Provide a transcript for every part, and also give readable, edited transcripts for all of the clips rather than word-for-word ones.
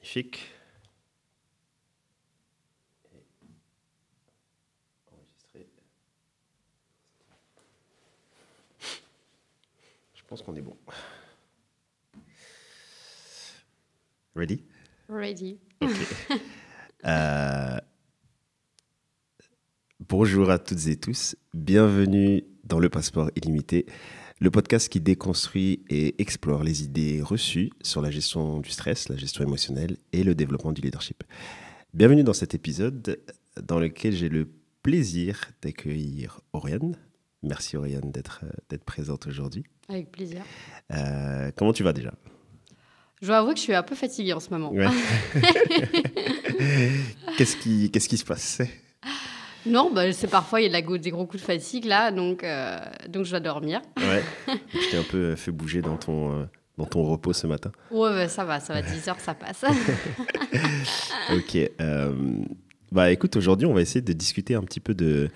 Magnifique. Enregistrer. Je pense qu'on est bon. Ready? Ready. Ok. Bonjour à toutes et tous. Bienvenue dans Le Passeport Illimité, le podcast qui déconstruit et explore les idées reçues sur la gestion du stress, la gestion émotionnelle et le développement du leadership. Bienvenue dans cet épisode dans lequel j'ai le plaisir d'accueillir Oriane. Merci Oriane d'être présente aujourd'hui. Avec plaisir. Comment tu vas déjà? Je dois avouer que je suis un peu fatiguée en ce moment. Ouais. Qu'est-ce qui se passe? Non, c'est parfois il y a des gros coups de fatigue là, donc je dois dormir. Ouais. Je t'ai un peu fait bouger dans ton repos ce matin. Ouais, ça va, 10 heures, ça passe. Ok. Écoute, aujourd'hui, on va essayer de discuter un petit peu de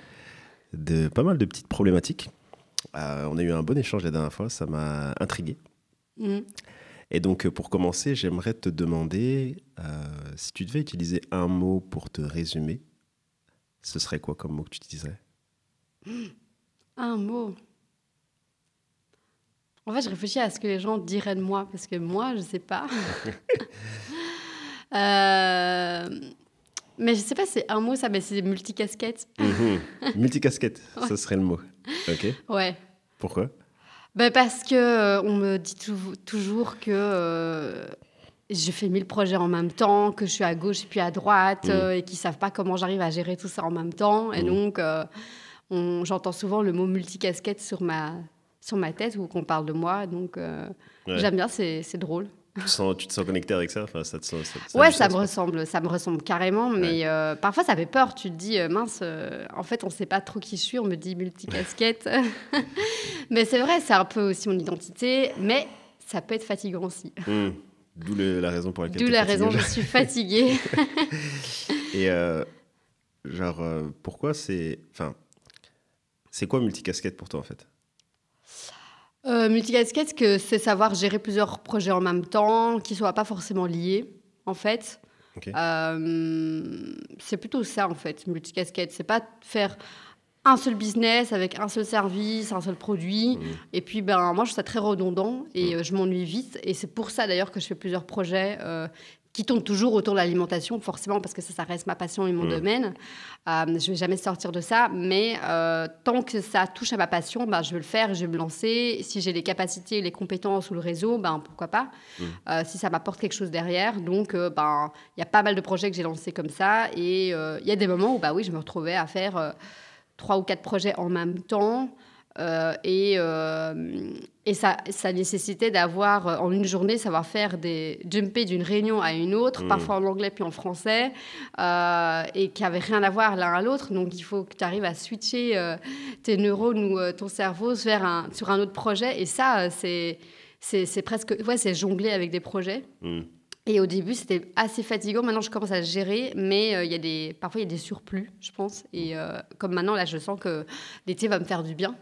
pas mal de petites problématiques. On a eu un bon échange la dernière fois, ça m'a intrigué. Et donc, pour commencer, j'aimerais te demander si tu devais utiliser un mot pour te résumer, ce serait quoi comme mot que tu utiliserais? Un mot. En fait, je réfléchis à ce que les gens diraient de moi, parce que moi, je sais pas. Mais je sais pas, c'est un mot, ça, mais c'est multicasquette. Multicasquette, Ouais. ça serait le mot. Ok. Ouais. Pourquoi? Parce que on me dit toujours que je fais 1000 projets en même temps, que je suis à gauche et puis à droite, et qu'ils ne savent pas comment j'arrive à gérer tout ça en même temps. Et donc, j'entends souvent le mot multicasquette sur ma tête ou qu'on parle de moi. Donc, j'aime bien, c'est drôle. Tu te sens connecté avec ça? Enfin, ça a Ouais, du ça sens, me ressemble carrément, mais parfois ça fait peur. Tu te dis, mince, en fait, on ne sait pas trop qui je suis, on me dit multicasquette. Mais c'est vrai, c'est un peu aussi mon identité, mais ça peut être fatigant aussi. D'où la raison pour laquelle D'où t'es la fatigué. raison, je suis fatiguée. Et pourquoi c'est quoi multicasquette pour toi en fait? Multicasquette, c'est savoir gérer plusieurs projets en même temps, qui ne soient pas forcément liés, en fait. Ok. C'est plutôt ça, en fait, multicasquette. C'est pas faire un seul business avec un seul service, un seul produit. Et puis, moi, je trouve ça très redondant et je m'ennuie vite. Et c'est pour ça, d'ailleurs, que je fais plusieurs projets qui tournent toujours autour de l'alimentation, forcément, parce que ça reste ma passion et mon domaine. Je ne vais jamais sortir de ça. Mais tant que ça touche à ma passion, je vais le faire, je vais me lancer. Si j'ai les capacités, les compétences ou le réseau, pourquoi pas. Si ça m'apporte quelque chose derrière. Donc, il y a pas mal de projets que j'ai lancés comme ça. Et il y a des moments où, oui, je me retrouvais à faire 3 ou 4 projets en même temps. Et ça nécessitait d'avoir, en une journée, savoir faire jumper d'une réunion à une autre, parfois en anglais puis en français, et qui n'avaient rien à voir l'un à l'autre. Donc, il faut que tu arrives à switcher tes neurones ou ton cerveau sur un autre projet. Et ça, c'est presque... Ouais, c'est jongler avec des projets. Et au début, c'était assez fatigant. Maintenant, je commence à le gérer, mais parfois, il y a des surplus, je pense. Et comme maintenant, là, je sens que l'été va me faire du bien.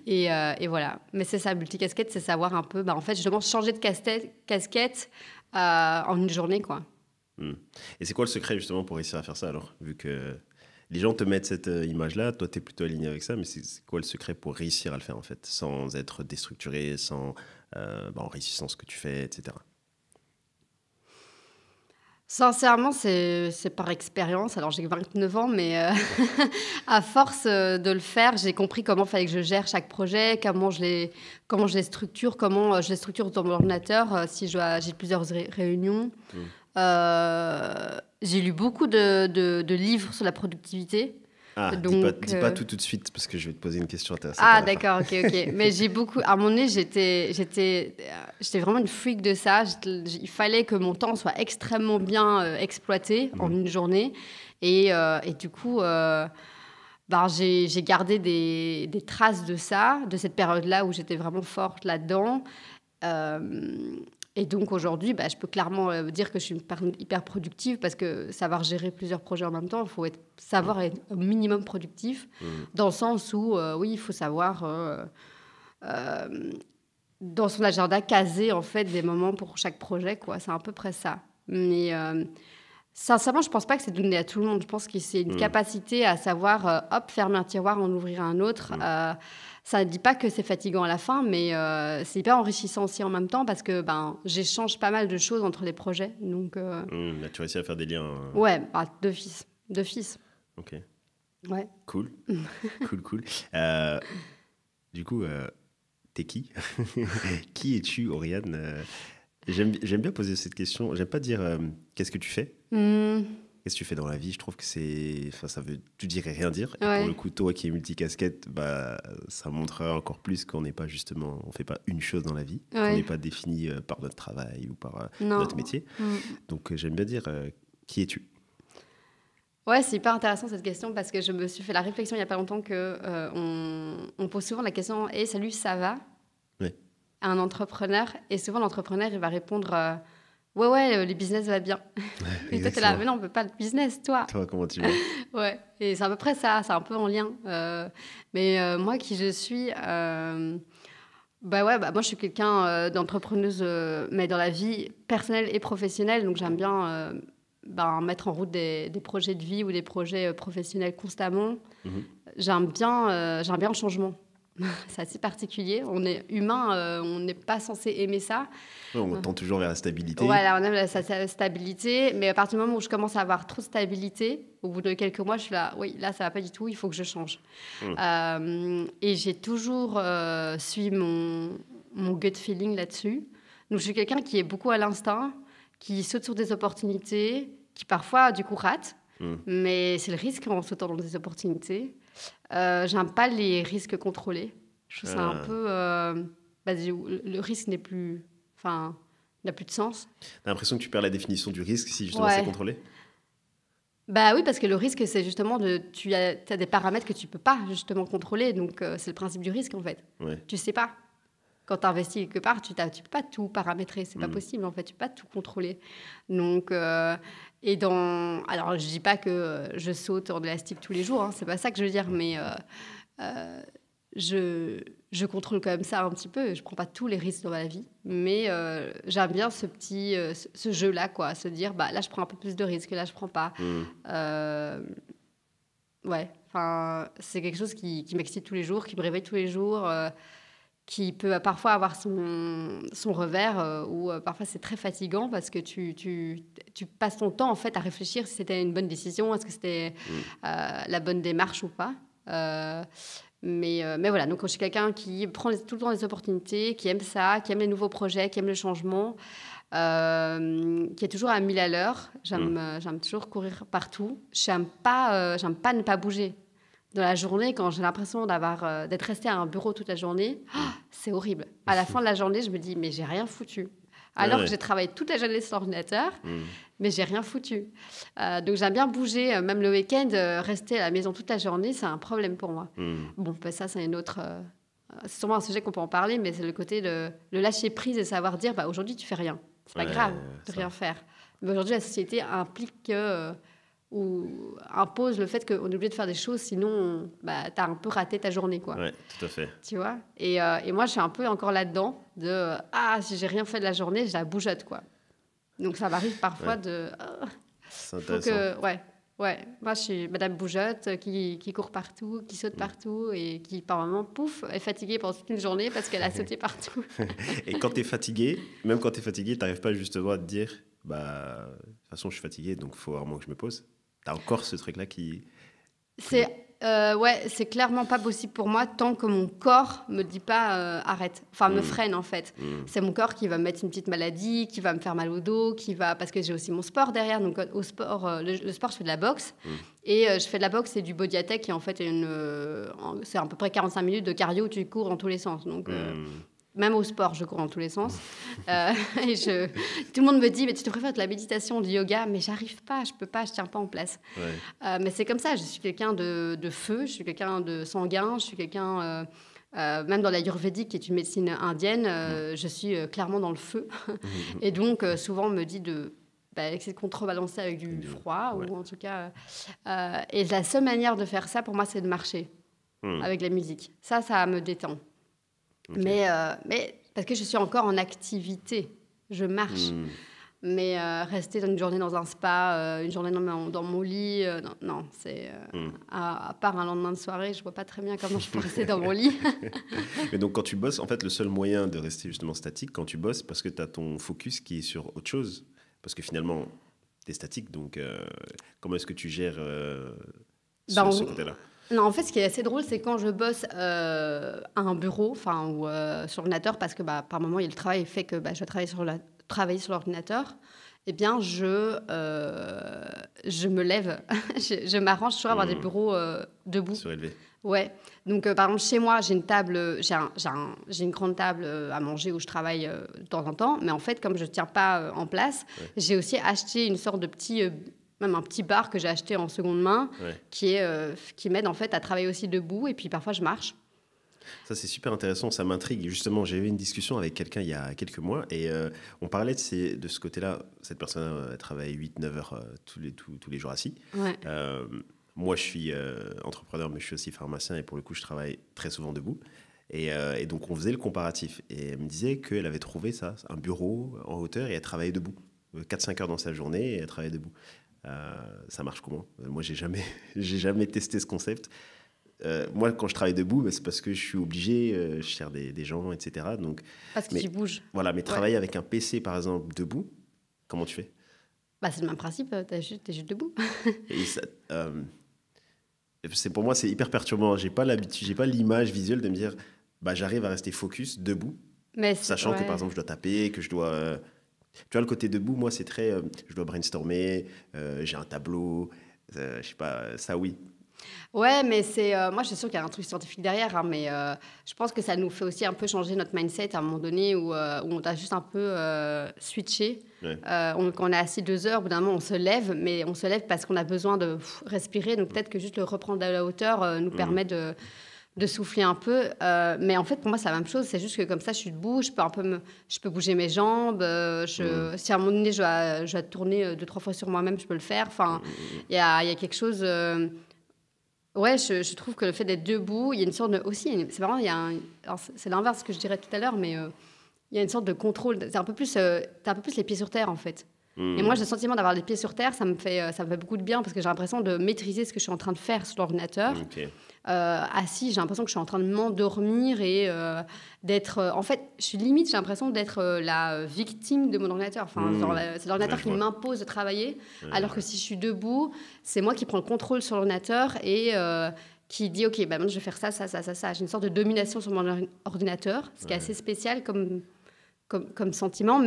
et voilà. Mais c'est ça, multicasquette, c'est savoir un peu... en fait, je demande changer de casquette en une journée, quoi. Et c'est quoi le secret, justement, pour réussir à faire ça, alors? Vu que les gens te mettent cette image-là, toi, tu es plutôt aligné avec ça, mais c'est quoi le secret pour réussir à le faire, en fait, sans être déstructuré, en réussissant ce que tu fais, etc. Sincèrement, c'est par expérience. Alors, j'ai 29 ans, mais à force de le faire, j'ai compris comment il fallait que je gère chaque projet, comment je les structure, comment je les structure dans mon ordinateur, si j'ai plusieurs réunions. J'ai lu beaucoup de livres sur la productivité. Donc, dis pas tout de suite, parce que je vais te poser une question intéressante. Ah, d'accord, ok. Mais j'ai beaucoup... À un moment donné, j'étais vraiment une freak de ça. Il fallait que mon temps soit extrêmement bien exploité en une journée. Et du coup, j'ai gardé des traces de ça, de cette période-là où j'étais vraiment forte là-dedans. Et donc aujourd'hui, je peux clairement dire que je suis une personne hyper productive parce que savoir gérer plusieurs projets en même temps, il faut savoir être au minimum productif, dans le sens où, oui, il faut savoir, dans son agenda, caser en fait, des moments pour chaque projet, quoi. C'est à peu près ça. Mais sincèrement, je pense pas que c'est donné à tout le monde. Je pense que c'est une capacité à savoir, hop, fermer un tiroir, en ouvrir un autre. Ça ne dit pas que c'est fatigant à la fin, mais c'est hyper enrichissant aussi en même temps parce que j'échange pas mal de choses entre les projets. Donc, Là, tu réussis à faire des liens. Ouais, d'office. Ok. Ouais. Cool. cool. Du coup, t'es qui? Qui es-tu, Oriane? J'aime bien poser cette question. J'aime pas dire qu'est-ce que tu fais? Qu'est-ce que tu fais dans la vie? Je trouve que ça veut tout dire et rien dire. Et pour le coup, toi qui es multicasquette, ça montrerait encore plus qu'on n'est pas justement, on fait pas une chose dans la vie, qu'on n'est pas défini par notre travail ou par notre métier. Donc j'aime bien dire qui es-tu? Ouais, c'est hyper intéressant cette question parce que je me suis fait la réflexion il n'y a pas longtemps que on pose souvent la question « Hey, salut, ça va ?» à un entrepreneur. Et souvent, l'entrepreneur, il va répondre ouais, le business va bien. Et toi, t'es là, mais non, on ne peut pas le business, toi. Toi, comment tu vas? Ouais, et c'est à peu près ça, c'est un peu en lien. Mais moi, qui je suis... moi, je suis quelqu'un d'entrepreneuse, mais dans la vie personnelle et professionnelle. Donc, j'aime bien... mettre en route des projets de vie ou des projets professionnels constamment. J'aime bien le changement. C'est assez particulier. On est humain, on n'est pas censé aimer ça. On tend toujours vers la stabilité. Voilà, on aime la stabilité. Mais à partir du moment où je commence à avoir trop de stabilité, au bout de quelques mois, je suis là, oui, là, ça ne va pas du tout, il faut que je change. Et j'ai toujours suivi mon gut feeling là-dessus. Donc, je suis quelqu'un qui est beaucoup à l'instinct, qui saute sur des opportunités, qui parfois, du coup, rate. Mais c'est le risque en sautant dans des opportunités. J'aime pas les risques contrôlés. Je trouve ça un peu... le risque n'a plus de sens. T'as l'impression que tu perds la définition du risque si justement c'est contrôlé? Oui, parce que le risque, c'est justement tu as des paramètres que tu peux pas justement contrôler. Donc, c'est le principe du risque, en fait. Tu sais pas. Quand tu investis quelque part, tu peux pas tout paramétrer. C'est pas possible, en fait. Tu peux pas tout contrôler. Donc... Alors, je dis pas que je saute en élastique tous les jours, hein, c'est pas ça que je veux dire, mais je contrôle quand même ça un petit peu. Je prends pas tous les risques dans ma vie, mais j'aime bien ce jeu-là, quoi, se dire, là, je prends un peu plus de risques, là, je prends pas. C'est quelque chose qui m'excite tous les jours, qui me réveille tous les jours. Qui peut parfois avoir son revers, ou parfois c'est très fatigant parce que tu passes ton temps en fait à réfléchir si c'était une bonne décision, est-ce que c'était la bonne démarche ou pas. Mais voilà, donc je suis quelqu'un qui prend tout le temps les opportunités, qui aime ça, qui aime les nouveaux projets, qui aime le changement, qui est toujours à 1000 à l'heure. J'aime toujours courir partout. J'aime pas ne pas bouger. Dans la journée, quand j'ai l'impression d'être restée à un bureau toute la journée, c'est horrible. À la fin de la journée, je me dis, mais j'ai rien foutu. Alors que j'ai travaillé toute la journée sur l'ordinateur, mais j'ai rien foutu. Donc j'aime bien bouger, même le week-end, rester à la maison toute la journée, c'est un problème pour moi. Bon, ça, c'est une autre... c'est sûrement un sujet qu'on peut en parler, mais c'est le côté de le lâcher prise et savoir dire, aujourd'hui, tu fais rien. C'est pas grave de rien faire. Mais aujourd'hui, la société implique que... ou impose le fait qu'on est obligé de faire des choses, sinon t'as un peu raté ta journée, quoi. Ouais, tout à fait. Tu vois, et moi, je suis un peu encore là-dedans de si j'ai rien fait de la journée, je la bougeotte, quoi. Donc, ça m'arrive parfois de... c'est intéressant. Moi, je suis Madame Bougeotte qui court partout, qui saute partout et qui, par moments, pouf, est fatiguée pendant toute une journée parce qu'elle a sauté partout. Et quand t'es fatigué, même quand t'es fatigué, t'arrives pas justement à te dire, de toute façon, je suis fatigué, donc il faut vraiment que je me pose. T'as encore ce truc-là qui... C'est clairement pas possible pour moi tant que mon corps me dit pas arrête. Enfin, me freine, en fait. C'est mon corps qui va me mettre une petite maladie, qui va me faire mal au dos, parce que j'ai aussi mon sport derrière. Donc, au sport, le sport, je fais de la boxe. Et je fais de la boxe et du body attack, qui en fait c'est à peu près 45 minutes de cardio où tu cours dans tous les sens. Donc... Même au sport, je cours dans tous les sens. Et tout le monde me dit, mais tu devrais faire de la méditation, du yoga, mais j'arrive pas, je peux pas, je tiens pas en place. Mais c'est comme ça, je suis quelqu'un de feu, je suis quelqu'un de sanguin, je suis quelqu'un, même dans l'ayurvédique, qui est une médecine indienne, je suis clairement dans le feu. Et donc, souvent, on me dit essayer de contrebalancer avec du froid, ou en tout cas... et la seule manière de faire ça, pour moi, c'est de marcher avec la musique. Ça me détend. Okay. Mais parce que je suis encore en activité, je marche. Mais rester une journée dans un spa, une journée dans mon lit, non, c'est à part un lendemain de soirée, je vois pas très bien comment je peux rester dans mon lit. Mais donc quand tu bosses, en fait, le seul moyen de rester justement statique quand tu bosses, parce que tu as ton focus qui est sur autre chose, parce que finalement, tu es statique, donc comment est-ce que tu gères ce côté-là? Non, en fait, ce qui est assez drôle, c'est quand je bosse à un bureau, enfin, ou sur l'ordinateur, parce que par moment, il y a le travail fait que je dois travailler sur l'ordinateur. Eh bien, je me lève, je m'arrange toujours à avoir des bureaux debout. Surélevé. Ouais. Donc, par exemple, chez moi, j'ai une table, j'ai une grande table à manger où je travaille de temps en temps. Mais en fait, comme je ne tiens pas en place, j'ai aussi acheté une sorte de petit... même un petit bar que j'ai acheté en seconde main, qui m'aide en fait à travailler aussi debout, et puis parfois je marche. Ça, c'est super intéressant, ça m'intrigue. Justement, j'ai eu une discussion avec quelqu'un il y a quelques mois, et on parlait de ce côté-là. Cette personne elle travaille 8-9 heures tous les jours assis. Ouais. Moi, je suis entrepreneur, mais je suis aussi pharmacien, et pour le coup, je travaille très souvent debout. Et donc, on faisait le comparatif. Et elle me disait qu'elle avait trouvé ça, un bureau en hauteur, et elle travaillait debout. 4-5 heures dans sa journée, et elle travaillait debout. Ça marche comment? Moi, j'ai jamais testé ce concept. Moi, quand je travaille debout, c'est parce que je suis obligé, je sers des gens, etc. Donc, parce que tu bouges. Voilà, mais travailler avec un PC, par exemple, debout, comment tu fais? C'est le même principe, t'es juste debout. Et ça, pour moi, c'est hyper perturbant. J'ai pas l'image visuelle de me dire, j'arrive à rester focus debout, sachant que, par exemple, je dois taper, que je dois... Tu vois, le côté debout, moi, c'est très... je dois brainstormer, j'ai un tableau, je sais pas, ça oui. Ouais, mais moi, je suis sûre qu'il y a un truc scientifique derrière, hein, mais je pense que ça nous fait aussi un peu changer notre mindset à un moment donné où on a juste un peu switché. Ouais. Quand on est assis 2 heures, au bout d'un moment, on se lève, mais on se lève parce qu'on a besoin de respirer. Donc peut-être que juste le reprendre à la hauteur nous permet de souffler un peu. Mais en fait, pour moi, c'est la même chose. C'est juste que comme ça, je suis debout, je peux bouger mes jambes. Si à un moment donné, je dois tourner 2-3 fois sur moi-même, je peux le faire. Enfin, il y a quelque chose... Ouais, je trouve que le fait d'être debout, il y a une sorte de... Aussi, c'est marrant, c'est l'inverse de ce que je dirais tout à l'heure, mais il y a une sorte de contrôle. T'as un peu plus les pieds sur terre, en fait. Et moi, j'ai le sentiment d'avoir les pieds sur terre, ça me fait beaucoup de bien, parce que j'ai l'impression de maîtriser ce que je suis en train de faire sur l'ordinateur. Okay. Assis, j'ai l'impression que je suis en train de m'endormir et d'être... en fait, j'ai l'impression d'être la victime de mon ordinateur. Enfin, c'est l'ordinateur qui m'impose de travailler, alors que si je suis debout, c'est moi qui prends le contrôle sur l'ordinateur et qui dit, OK, maintenant je vais faire ça. J'ai une sorte de domination sur mon ordinateur, ce qui est assez spécial comme sentiment,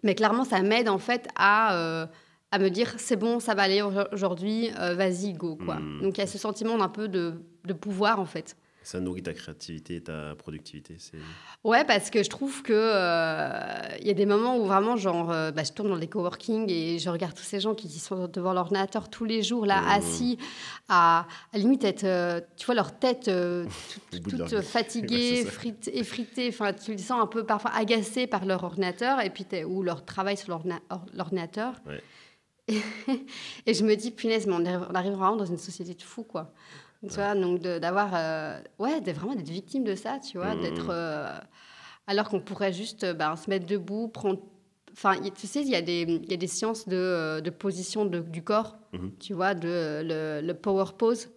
mais clairement, ça m'aide en fait à me dire c'est bon, ça va aller aujourd'hui, vas-y, go, quoi. Donc il y a ce sentiment d'un peu de pouvoir, en fait. Ça nourrit ta créativité et ta productivité. Ouais, parce que je trouve que y a des moments où vraiment, genre, je tourne dans des coworking et je regarde tous ces gens qui sont devant l'ordinateur tous les jours, là, assis, à limite être, tu vois, leur tête toute fatiguée, effritée. Enfin, tu les sens un peu parfois agacés par leur ordinateur ou leur travail sur l'ordinateur. Ouais. Et je me dis, punaise, mais on arrive vraiment dans une société de fous, quoi. Tu vois, donc d'avoir... vraiment d'être victime de ça, tu vois, d'être... alors qu'on pourrait juste se mettre debout, prendre... Enfin, tu sais, il y a des sciences de position du corps, tu vois, le power pose.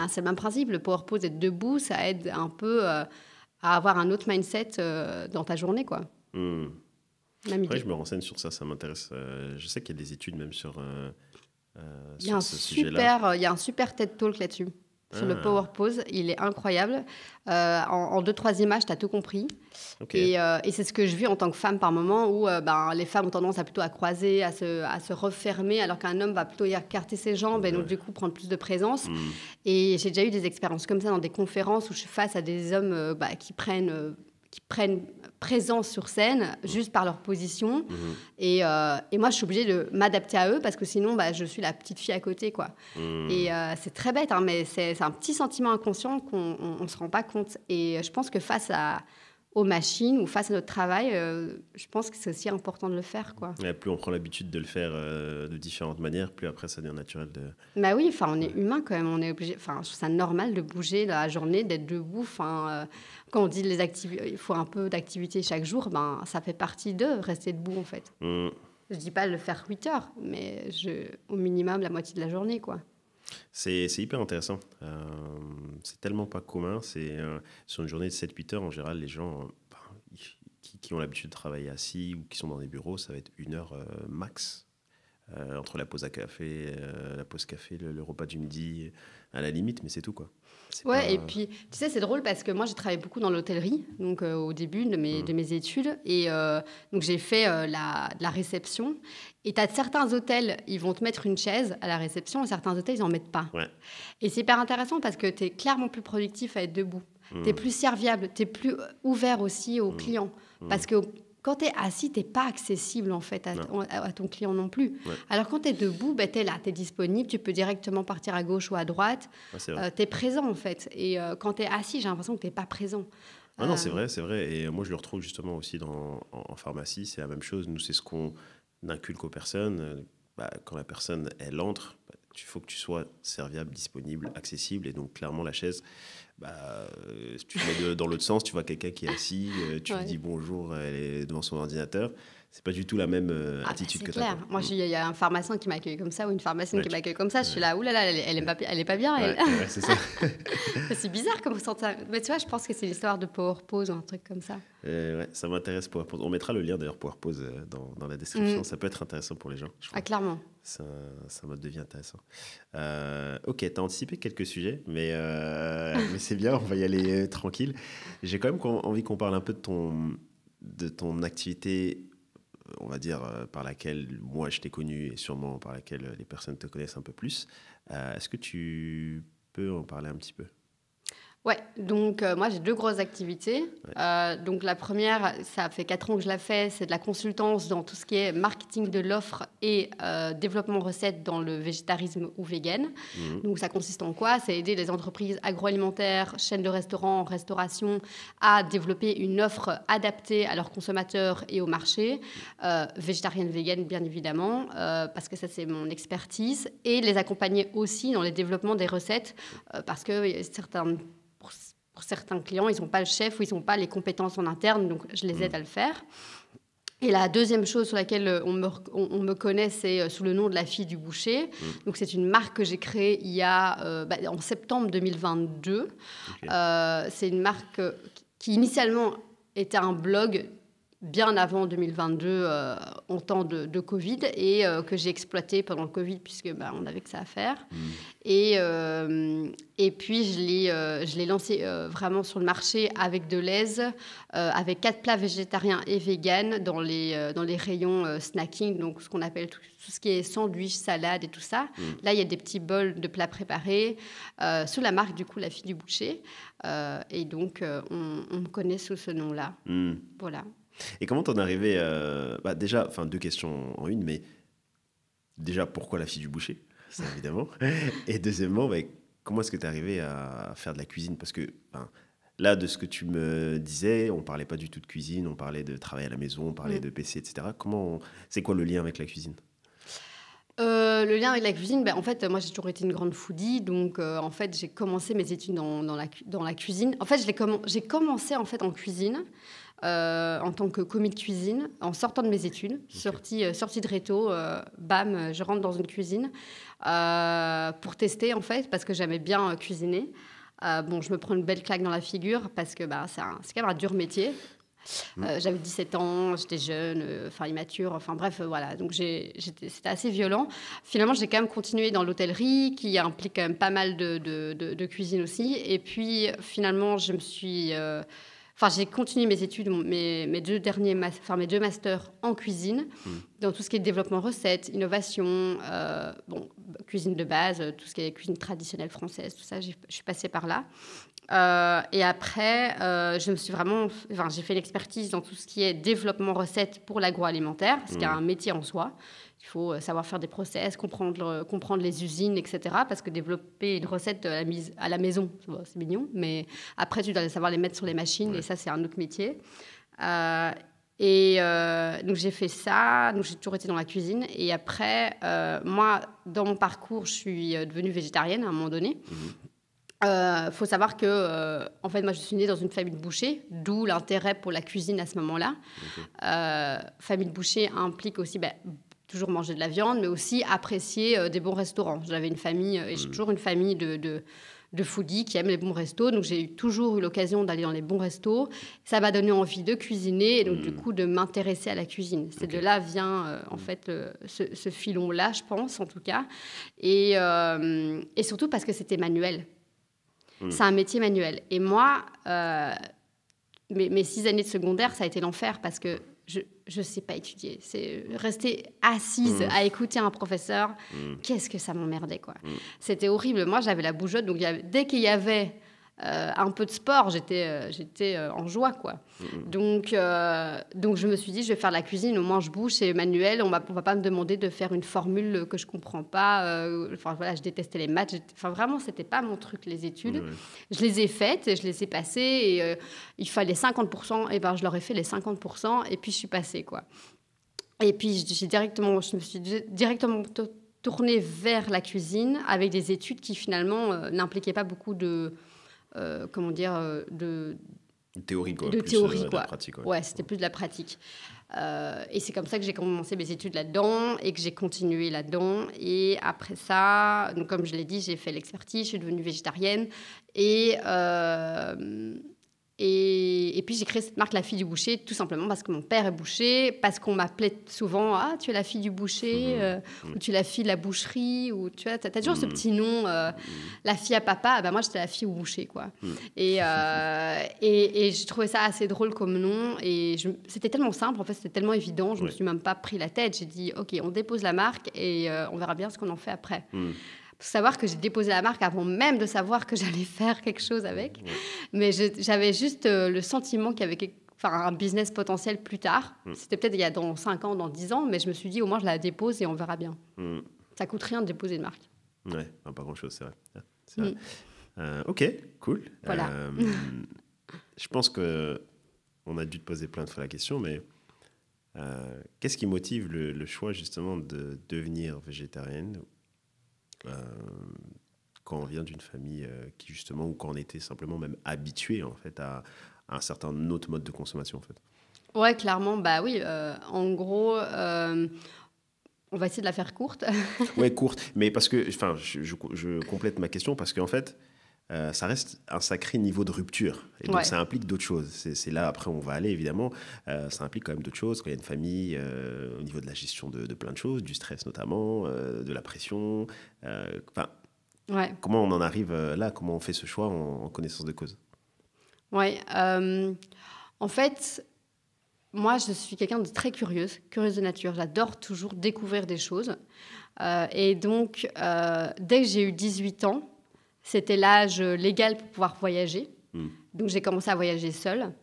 C'est le même principe, le power pose, être debout, ça aide un peu à avoir un autre mindset dans ta journée, quoi. Après, je me renseigne sur ça m'intéresse. Je sais qu'il y a des études même sur ce sujet-là. Il y a un super TED Talk là-dessus, sur le power pose. Il est incroyable. En 2-3 images, tu as tout compris. Okay. Et c'est ce que je vis en tant que femme par moment, où les femmes ont tendance à plutôt à croiser, à se refermer, alors qu'un homme va plutôt écarter ses jambes et donc du coup prendre plus de présence. Et j'ai déjà eu des expériences comme ça dans des conférences où je suis face à des hommes qui prennent présence sur scène juste par leur position. Et moi, je suis obligée de m'adapter à eux parce que sinon, je suis la petite fille à côté, quoi. Et c'est très bête, hein, mais c'est un petit sentiment inconscient qu'on ne se rend pas compte. Et je pense que face à aux machines ou face à notre travail, je pense que c'est aussi important de le faire, quoi. Ouais, plus on prend l'habitude de le faire de différentes manières, plus après ça devient naturel de... Bah oui, enfin, on est humain quand même, on est obligé. Enfin, je trouve ça normal de bouger la journée, d'être debout. Enfin, quand on dit il faut un peu d'activité chaque jour, ben ça fait partie de rester debout en fait. Je dis pas de le faire 8 heures, mais au minimum la moitié de la journée, quoi. C'est hyper intéressant. C'est tellement pas commun. Sur une journée de 7-8 heures, en général, les gens qui ont l'habitude de travailler assis ou qui sont dans des bureaux, ça va être 1 heure max. Entre la pause à café, le repas du midi, à la limite, mais c'est tout, quoi. Ouais, et puis, tu sais, c'est drôle parce que moi, j'ai travaillé beaucoup dans l'hôtellerie, donc au début de mes études. Et donc, j'ai fait de la réception. Et tu as certains hôtels, ils vont te mettre une chaise à la réception, et certains hôtels, ils n'en mettent pas. Ouais. Et c'est hyper intéressant parce que tu es clairement plus productif à être debout. Tu es plus serviable, tu es plus ouvert aussi aux clients. Parce que quand tu es assis, tu n'es pas accessible en fait à ton client non plus. Ouais. Alors quand tu es debout, tu es là, tu es disponible, tu peux directement partir à gauche ou à droite. Ouais, tu es présent en fait. Et quand tu es assis, j'ai l'impression que tu n'es pas présent. Ah non, c'est vrai. Et moi, je le retrouve justement aussi en pharmacie. C'est la même chose. Nous, c'est ce qu'on inculque aux personnes. Quand la personne, elle entre, il faut que tu sois serviable, disponible, accessible. Et donc, clairement, la chaise, si tu te mets dans l'autre sens, tu vois quelqu'un qui est assis, tu lui dis bonjour, elle est devant son ordinateur. C'est pas du tout la même attitude que tu as. Moi, il y a un pharmacien qui m'accueille comme ça ou une pharmacienne qui m'accueille comme ça. Je suis là, oulala, elle est pas bien, elle. Ouais, c'est ça. C'est bizarre comme ça. Mais tu vois, je pense que c'est l'histoire de Power Pose ou un truc comme ça. Ouais, ça m'intéresse, Power Pose. On mettra le lien d'ailleurs Power Pose dans la description. Ça peut être intéressant pour les gens. Clairement. C'est un mode de vie intéressant. Ok, tu as anticipé quelques sujets, mais c'est bien, on va y aller tranquille. J'ai quand même envie qu'on parle un peu de ton activité, on va dire, par laquelle moi je t'ai connu et sûrement par laquelle les personnes te connaissent un peu plus. Est-ce que tu peux en parler un petit peu ? Ouais, donc moi j'ai 2 grosses activités. Donc la première, ça fait 4 ans que je la fais, c'est de la consultance dans tout ce qui est marketing de l'offre et développement recettes dans le végétarisme ou vegan. Donc ça consiste en quoi ? C'est aider les entreprises agroalimentaires, chaînes de restaurants, restauration à développer une offre adaptée à leurs consommateurs et au marché, végétarienne, vegan bien évidemment, parce que ça c'est mon expertise, et les accompagner aussi dans le développement des recettes, parce que pour certains clients, ils n'ont pas le chef ou ils n'ont pas les compétences en interne, donc je les aide à le faire. Et la deuxième chose sur laquelle on me connaît, c'est sous le nom de la fille du boucher. Donc c'est une marque que j'ai créée il y a, en septembre 2022. Okay. C'est une marque qui initialement était un blog bien avant 2022, en temps de Covid, et que j'ai exploité pendant le Covid, puisque on n'avait que ça à faire. Et puis, je l'ai lancé vraiment sur le marché avec de l'aise, avec 4 plats végétariens et véganes dans les rayons snacking, donc ce qu'on appelle tout ce qui est sandwich, salade et tout ça. Là, il y a des petits bols de plats préparés sous la marque, du coup, La Fille du Boucher. Et donc, on me connaît sous ce nom-là. Voilà. Et comment t'en es arrivé déjà, 2 questions en une, mais déjà, pourquoi La Fille du Boucher ? Ça, évidemment. Et deuxièmement, comment est-ce que tu es arrivé à faire de la cuisine ? Parce que là, de ce que tu me disais, on ne parlait pas du tout de cuisine, on parlait de travail à la maison, on parlait de PC, etc. C'est quoi le lien avec la cuisine ? Le lien avec la cuisine, en fait, moi, j'ai toujours été une grande foodie. Donc, en fait, j'ai commencé mes études dans la cuisine. En fait, j'ai commencé en fait, en cuisine. En tant que commis de cuisine, en sortant de mes études, sortie de réto, bam, je rentre dans une cuisine pour tester, en fait, parce que j'aimais bien cuisiner. Je me prends une belle claque dans la figure parce que c'est quand même un dur métier. J'avais 17 ans, j'étais jeune, immature, bref, voilà. Donc, c'était assez violent. Finalement, j'ai quand même continué dans l'hôtellerie, qui implique quand même pas mal de cuisine aussi. Et puis, finalement, je me suis... j'ai continué mes études, mes 2 masters en cuisine, dans tout ce qui est développement recettes, innovation, cuisine de base, tout ce qui est cuisine traditionnelle française, tout ça, je suis passée par là. Et après, je me suis vraiment... Enfin, j'ai fait l'expertise dans tout ce qui est développement recettes pour l'agroalimentaire, ce qui est un métier en soi. Il faut savoir faire des process, comprendre les usines, etc. Parce que développer une recette à la maison, c'est mignon, mais après, tu dois savoir les mettre sur les machines, et ça, c'est un autre métier. Donc, j'ai fait ça. Donc, j'ai toujours été dans la cuisine. Et après, moi, dans mon parcours, je suis devenue végétarienne à un moment donné. Faut savoir que, en fait, moi, je suis née dans une famille de bouchers, d'où l'intérêt pour la cuisine à ce moment-là. Famille de bouchers implique aussi toujours manger de la viande, mais aussi apprécier des bons restaurants. J'avais une famille, et j'ai toujours une famille de foodies qui aiment les bons restos, donc j'ai toujours eu l'occasion d'aller dans les bons restos. Ça m'a donné envie de cuisiner, et donc du coup de m'intéresser à la cuisine. C'est de là vient en fait ce filon-là, je pense, en tout cas. Et surtout parce que c'était manuel. C'est un métier manuel. Et moi, mes 6 années de secondaire, ça a été l'enfer parce que je ne sais pas étudier. C'est rester assise à écouter un professeur. Qu'est-ce que ça m'emmerdait, quoi. C'était horrible. Moi, j'avais la bougeotte. Donc, dès qu'il y avait un peu de sport, j'étais en joie, quoi. Donc, je me suis dit, je vais faire de la cuisine. Au moins, je bouge, c'est manuel. On va pas me demander de faire une formule que je ne comprends pas. Enfin, voilà, je détestais les maths. Enfin, vraiment, ce n'était pas mon truc, les études. Je les ai faites, et je les ai passées. Et il fallait 50%. Et ben, je leur ai fait les 50%. Et puis, je suis passée, quoi. Et puis, je me suis directement tournée vers la cuisine avec des études qui, finalement, n'impliquaient pas beaucoup de théorie, quoi. De plus, théorie, de quoi. la pratique, ouais, c'était plus de la pratique. Et c'est comme ça que j'ai commencé mes études là-dedans et que j'ai continué là-dedans. Et après ça, donc comme je l'ai dit, j'ai fait l'expertise, je suis devenue végétarienne. Et puis j'ai créé cette marque La Fille du Boucher, tout simplement parce que mon père est boucher, parce qu'on m'appelait souvent « Ah, tu es la fille du boucher ou tu es la fille de la boucherie » ou tu vois, t'as toujours ce petit nom, la fille à papa. Ben moi, j'étais la fille au boucher, quoi. Et je trouvais ça assez drôle comme nom. Et c'était tellement simple, en fait, c'était tellement évident. Je ne me suis même pas pris la tête. J'ai dit « Ok, on dépose la marque et on verra bien ce qu'on en fait après ». Faut savoir que j'ai déposé la marque avant même de savoir que j'allais faire quelque chose avec. Mais j'avais juste le sentiment qu'il y avait un business potentiel plus tard. C'était peut-être il y a dans 5 ans, dans 10 ans, mais je me suis dit, au moins, je la dépose et on verra bien. Ça coûte rien de déposer une marque. Ouais, pas grand-chose, c'est vrai. C'est vrai. Ok, cool. Voilà. Je pense qu'on a dû te poser plein de fois la question, mais qu'est-ce qui motive le choix, justement, de devenir végétarienne quand on vient d'une famille qui justement, ou quand on était simplement même habitué en fait à un certain autre mode de consommation en fait. Ouais, clairement, bah oui. En gros, on va essayer de la faire courte. Ouais, courte, mais parce que, enfin, je complète ma question parce qu'en fait, ça reste un sacré niveau de rupture. Et donc, ça implique d'autres choses. C'est là, après, on va aller, évidemment. Ça implique quand même d'autres choses. Quand il y a une famille, au niveau de la gestion de plein de choses, du stress notamment, de la pression. Comment on en arrive là? Comment on fait ce choix en connaissance de cause? Ouais. En fait, moi, je suis quelqu'un de très curieuse de nature. J'adore toujours découvrir des choses. Et donc, dès que j'ai eu 18 ans, c'était l'âge légal pour pouvoir voyager. Donc, j'ai commencé à voyager seule.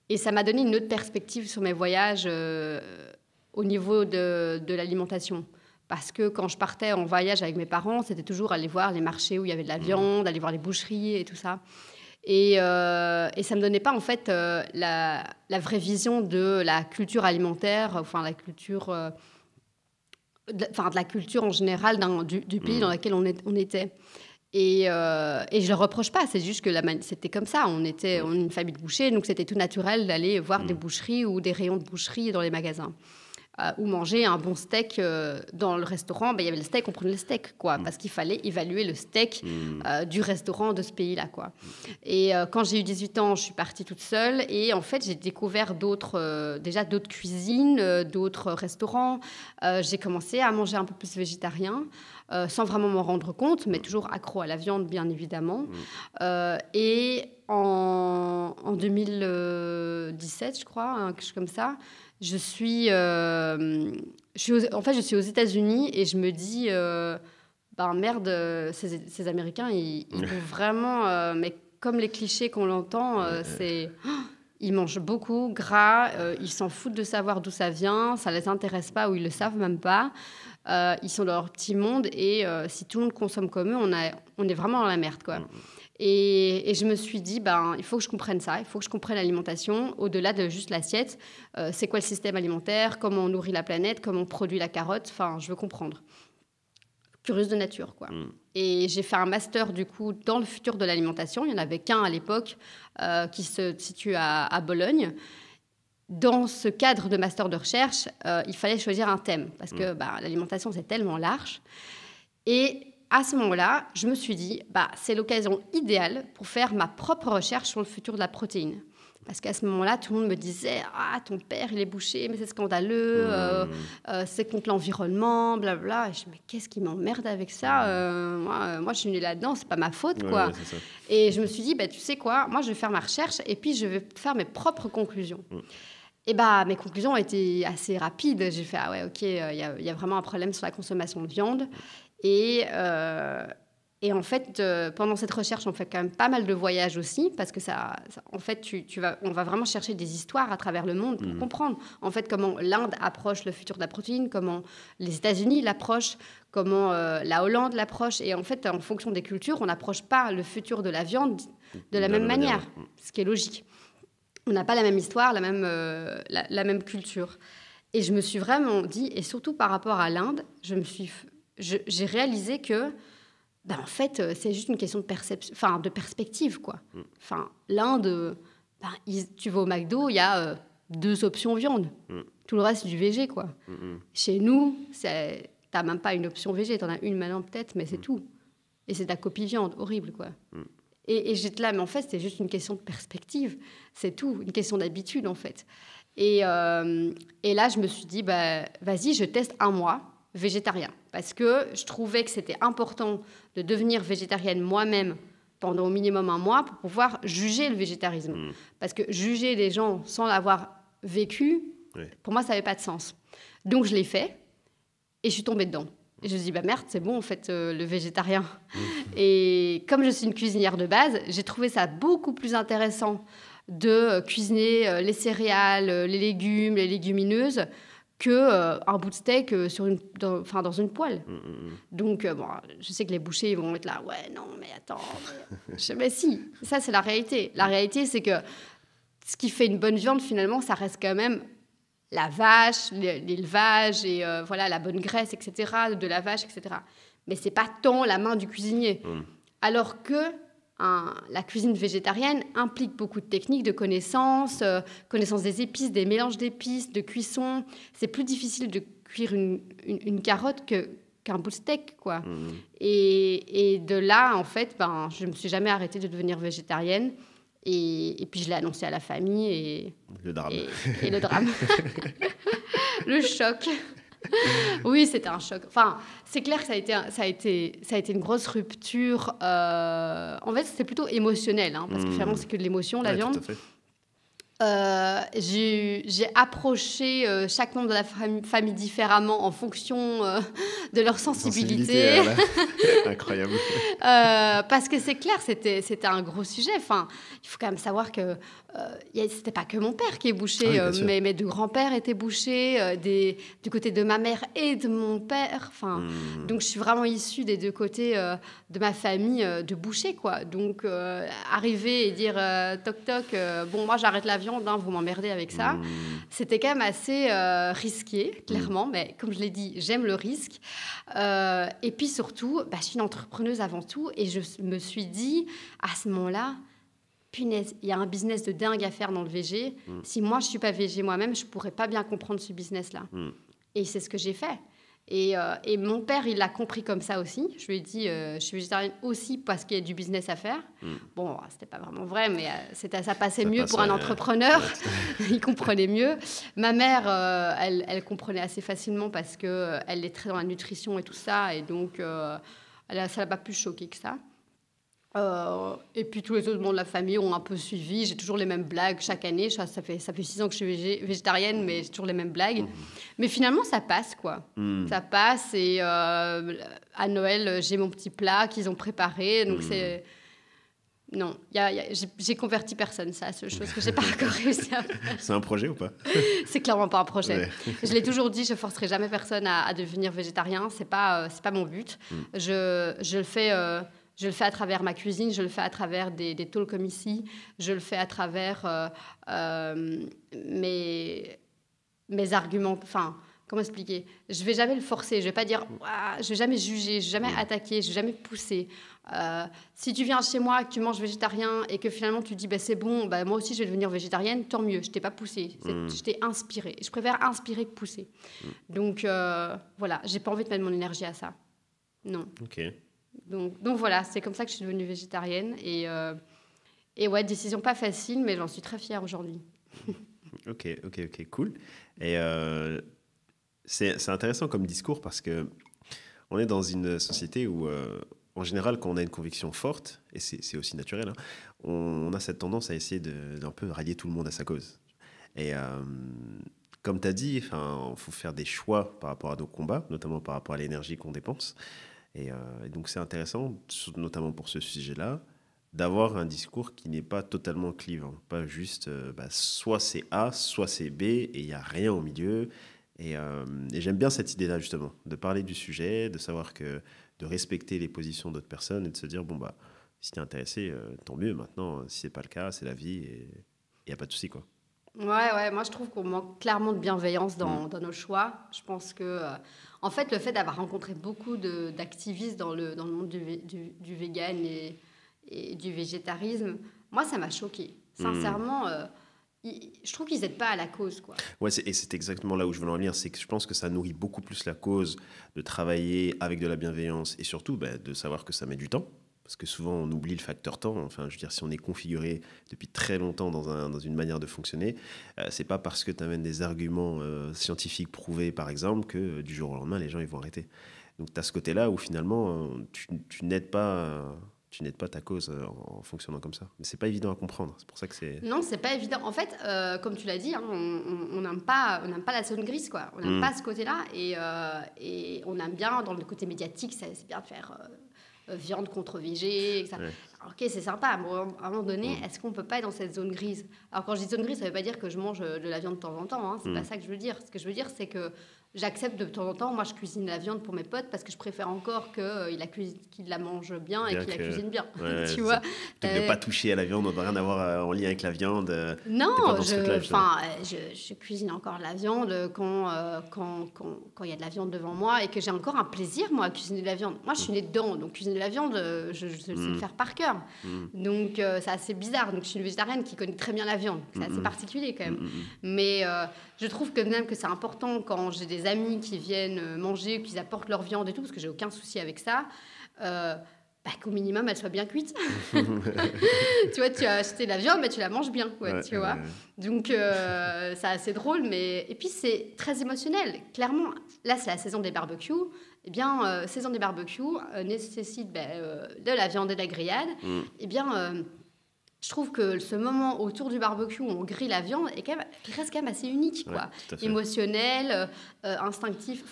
Et ça m'a donné une autre perspective sur mes voyages au niveau de l'alimentation. Parce que quand je partais en voyage avec mes parents, c'était toujours aller voir les marchés où il y avait de la viande, aller voir les boucheries et tout ça. Et ça ne me donnait pas, en fait, la vraie vision de la culture alimentaire, enfin, la culture... de la culture en général du pays dans lequel on était. Et je ne le reproche pas, c'est juste que c'était comme ça. On est une famille de bouchers, donc c'était tout naturel d'aller voir des boucheries ou des rayons de boucherie dans les magasins. Ou manger un bon steak dans le restaurant. Il y avait le steak, on prenait le steak, quoi, parce qu'il fallait évaluer le steak du restaurant de ce pays-là, quoi. Et quand j'ai eu 18 ans, je suis partie toute seule. Et en fait, j'ai découvert d'autres cuisines, d'autres restaurants. J'ai commencé à manger un peu plus végétarien, sans vraiment m'en rendre compte, mais toujours accro à la viande, bien évidemment. Et en 2017, je crois, quelque chose comme ça, je suis aux États-Unis et je me dis, merde, ces Américains, ils vont vraiment... mais comme les clichés qu'on l'entend, c'est... Ils mangent beaucoup, gras, ils s'en foutent de savoir d'où ça vient, ça les intéresse pas ou ils le savent même pas. Ils sont dans leur petit monde et si tout le monde consomme comme eux, on est vraiment dans la merde, quoi. Et je me suis dit, il faut que je comprenne ça, il faut que je comprenne l'alimentation, au-delà de juste l'assiette. C'est quoi le système alimentaire, comment on nourrit la planète, comment on produit la carotte, enfin, je veux comprendre. Curieuse de nature, quoi. Et j'ai fait un master, du coup, dans le futur de l'alimentation. Il n'y en avait qu'un à l'époque qui se situe à Bologne. Dans ce cadre de master de recherche, il fallait choisir un thème parce que l'alimentation, c'est tellement large. Et à ce moment-là, je me suis dit, c'est l'occasion idéale pour faire ma propre recherche sur le futur de la protéine. Parce qu'à ce moment-là, tout le monde me disait « Ah, ton père, il est boucher, mais c'est scandaleux, c'est contre l'environnement, blablabla. » Et je me dis « Mais qu'est-ce qui m'emmerde avec ça moi, je suis née là-dedans, c'est pas ma faute, quoi. » Et je me suis dit « Tu sais quoi, moi, je vais faire ma recherche et puis je vais faire mes propres conclusions. » Et mes conclusions ont été assez rapides. J'ai fait « Ah ouais, ok, il y a vraiment un problème sur la consommation de viande. » Et en fait, pendant cette recherche, on fait quand même pas mal de voyages aussi, parce que en fait, on va vraiment chercher des histoires à travers le monde pour comprendre, en fait, comment l'Inde approche le futur de la protéine, comment les États-Unis l'approchent, comment la Hollande l'approche. Et en fait, en fonction des cultures, on n'approche pas le futur de la viande de la même manière, ce qui est logique. On n'a pas la même histoire, la même culture. Et je me suis vraiment dit, et surtout par rapport à l'Inde, j'ai réalisé que en fait, c'est juste une question de perspective, quoi. Enfin, l'Inde, tu vas au McDo, il y a 2 options viande. Tout le reste, c'est du végé, quoi. Chez nous, t'as même pas une option végé. T'en as une maintenant, peut-être, mais c'est tout. Et c'est ta copie viande, horrible, quoi. Et j'étais là, mais en fait, c'est juste une question de perspective. C'est tout, une question d'habitude, en fait. Et là, je me suis dit, vas-y, je teste 1 mois végétarien. Parce que je trouvais que c'était important de devenir végétarienne moi-même pendant au minimum 1 mois pour pouvoir juger le végétarisme. Parce que juger des gens sans l'avoir vécu, pour moi, ça n'avait pas de sens. Donc, je l'ai fait et je suis tombée dedans. Et je me suis dit, merde, c'est bon, en fait, le végétarien. Et comme je suis une cuisinière de base, j'ai trouvé ça beaucoup plus intéressant de cuisiner les céréales, les légumes, les légumineuses, qu'un bout de steak dans une poêle. Donc, je sais que les bouchers ils vont être là, ouais, non, mais attends. Mais si, ça, c'est la réalité. La réalité, c'est que ce qui fait une bonne viande, finalement, ça reste quand même la vache, l'élevage, et la bonne graisse, etc., de la vache, etc. Mais c'est pas tant la main du cuisinier. Alors que la cuisine végétarienne implique beaucoup de techniques, de connaissance des épices, des mélanges d'épices, de cuisson. C'est plus difficile de cuire une carotte qu'un bout de steak, quoi. Et de là, en fait, je me suis jamais arrêtée de devenir végétarienne. Et puis, je l'ai annoncé à la famille. Et le drame. Et le drame. Le choc. Oui, c'était un choc. Enfin, c'est clair que ça a été une grosse rupture. En fait, c'était plutôt émotionnel, parce que finalement, c'est que de l'émotion, la viande. Tout à fait. J'ai approché chaque membre de la famille différemment en fonction de leur sensibilité. Incroyable. Parce que c'est clair, c'était un gros sujet. Enfin, il faut quand même savoir que c'était pas que mon père qui est boucher, mais mes 2 grands-pères étaient bouchers, du côté de ma mère et de mon père. Enfin, donc je suis vraiment issue des 2 côtés de ma famille de boucher, quoi. Donc arriver et dire toc toc, bon, moi j'arrête la viande, vous m'emmerdez avec ça. C'était quand même assez risqué, clairement, mais comme je l'ai dit, j'aime le risque. Et puis surtout, je suis une entrepreneuse avant tout, et je me suis dit, à ce moment-là, punaise, il y a un business de dingue à faire dans le végé. Si moi, je ne suis pas végé moi-même, je ne pourrais pas bien comprendre ce business-là. Et c'est ce que j'ai fait. Et mon père, il l'a compris comme ça aussi. Je lui ai dit, je suis végétarienne aussi parce qu'il y a du business à faire. Bon, c'était pas vraiment vrai, mais ça passait mieux pour un entrepreneur. Il comprenait mieux. Ma mère, elle comprenait assez facilement parce qu'elle est très dans la nutrition et tout ça. Et donc, ça l'a pas plus choqué que ça. Et puis tous les autres membres de la famille ont un peu suivi. J'ai toujours les mêmes blagues chaque année. Ça fait 6 ans que je suis végétarienne, mais j'ai toujours les mêmes blagues. Mais finalement, ça passe, quoi. Ça passe. Et à Noël, j'ai mon petit plat qu'ils ont préparé. Donc Non, j'ai converti personne, c'est la seule chose que j'ai pas encore réussi à faire. C'est un projet ou pas? C'est clairement pas un projet. Ouais. Je l'ai toujours dit, je forcerai jamais personne à devenir végétarien. C'est pas mon but. Je le fais. Je le fais à travers ma cuisine, je le fais à travers des talks comme ici, je le fais à travers mes arguments. Enfin, comment expliquer? Je vais jamais le forcer. Je vais pas dire, je vais jamais juger, je vais jamais attaquer, je vais jamais pousser. Si tu viens chez moi, que tu manges végétarien et que finalement tu dis c'est bon, moi aussi je vais devenir végétarienne, tant mieux, je t'ai pas poussé, je t'ai inspiré. Je préfère inspirer que pousser. Donc voilà, j'ai pas envie de mettre mon énergie à ça. Non. Ok. Donc voilà, c'est comme ça que je suis devenue végétarienne et ouais, décision pas facile, mais j'en suis très fière aujourd'hui. Ok, cool. Et c'est intéressant comme discours parce que on est dans une société où en général, quand on a une conviction forte, et c'est aussi naturel, hein, on a cette tendance à essayer d'un peu rallier tout le monde à sa cause. Et comme tu as dit, il faut faire des choix par rapport à nos combats, notamment par rapport à l'énergie qu'on dépense. Et donc, c'est intéressant, notamment pour ce sujet-là, d'avoir un discours qui n'est pas totalement clivant. Pas juste, soit c'est A, soit c'est B, et il n'y a rien au milieu. Et j'aime bien cette idée-là, justement, de parler du sujet, de savoir de respecter les positions d'autres personnes et de se dire, si tu es intéressé, tant mieux. Maintenant, si ce n'est pas le cas, c'est la vie et il n'y a pas de souci, quoi. Ouais, moi je trouve qu'on manque clairement de bienveillance dans nos choix. Je pense que, en fait, le fait d'avoir rencontré beaucoup d'activistes dans le monde du vegan et du végétarisme, moi ça m'a choquée. Sincèrement, je trouve qu'ils n'aident pas à la cause, quoi. Ouais, et c'est exactement là où je veux en venir, c'est que je pense que ça nourrit beaucoup plus la cause de travailler avec de la bienveillance et surtout de savoir que ça met du temps. Parce que souvent, on oublie le facteur temps. Enfin, je veux dire, si on est configuré depuis très longtemps dans une manière de fonctionner, c'est pas parce que tu amènes des arguments scientifiques prouvés, par exemple, que du jour au lendemain, les gens ils vont arrêter. Donc, tu as ce côté-là où finalement, tu n'aides pas ta cause en fonctionnant comme ça. Mais c'est pas évident à comprendre. C'est pour ça que c'est... Non, c'est pas évident. En fait, comme tu l'as dit, hein, on n'aime pas la zone grise, quoi. On n'aime pas ce côté-là. Et on aime bien, dans le côté médiatique, c'est bien de faire... viande contre végé, etc. Ouais. Alors, ok, c'est sympa, mais à un moment donné, est-ce qu'on peut pas être dans cette zone grise? Alors, quand je dis zone grise, ça veut pas dire que je mange de la viande de temps en temps, hein. C'est pas ça que je veux dire. Ce que je veux dire, c'est que j'accepte de temps en temps, moi je cuisine la viande pour mes potes parce que je préfère encore qu'il la mange bien et qu'il la cuisine bien. Ouais, tu vois, de ne pas toucher à la viande, on ne doit rien avoir en lien avec la viande. Non, je cuisine encore la viande quand il y a de la viande devant moi et que j'ai encore un plaisir, moi, à cuisiner de la viande. Moi, je suis née dedans, donc cuisiner de la viande, je sais le faire par cœur. Donc, c'est assez bizarre. Donc, je suis une végétarienne qui connaît très bien la viande. C'est assez particulier, quand même. Mais je trouve que même que c'est important quand j'ai des amis qui viennent manger, qu'ils apportent leur viande et tout, parce que j'ai aucun souci avec ça. Qu'au minimum, elle soit bien cuite. Tu vois, tu as acheté la viande, mais tu la manges bien, tu vois. Donc, c'est assez drôle, mais... Et puis, c'est très émotionnel. Clairement, là, c'est la saison des barbecues. Eh bien, saison des barbecues nécessite de la viande et de la grillade. Eh bien... je trouve que ce moment autour du barbecue où on grille la viande reste quand même assez unique, quoi. Ouais, émotionnel, instinctif,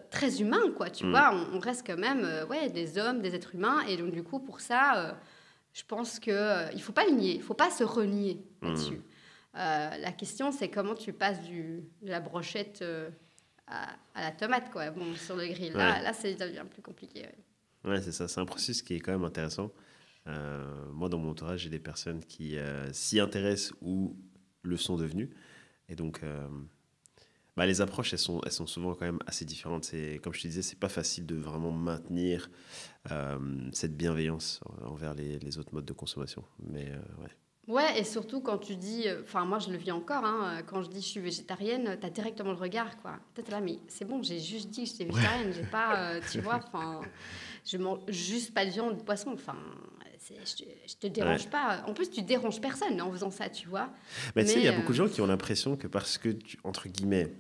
très humain, quoi. Tu vois, on reste quand même des hommes, des êtres humains. Et donc, du coup, pour ça, je pense qu'il ne faut pas le nier, il ne faut pas se renier là-dessus. La question, c'est comment tu passes de la brochette à la tomate, quoi. Bon, sur le grill. Là, ça devient plus compliqué. Ouais, c'est ça. C'est un processus qui est quand même intéressant. Moi, dans mon entourage, j'ai des personnes qui s'y intéressent ou le sont devenues. Et donc, les approches, elles sont souvent quand même assez différentes. Comme je te disais, c'est pas facile de vraiment maintenir cette bienveillance envers les autres modes de consommation. Mais Ouais, et surtout quand tu dis... moi, je le vis encore. Hein, quand je dis je suis végétarienne, tu as directement le regard, quoi. Peut-être là, mais c'est bon, j'ai juste dit que j'étais végétarienne. J'ai pas... tu vois, je mange juste pas de viande, de poisson. Je te dérange pas. En plus, tu déranges personne en faisant ça, tu vois. Mais tu sais, il y a beaucoup de gens qui ont l'impression que parce que, entre guillemets,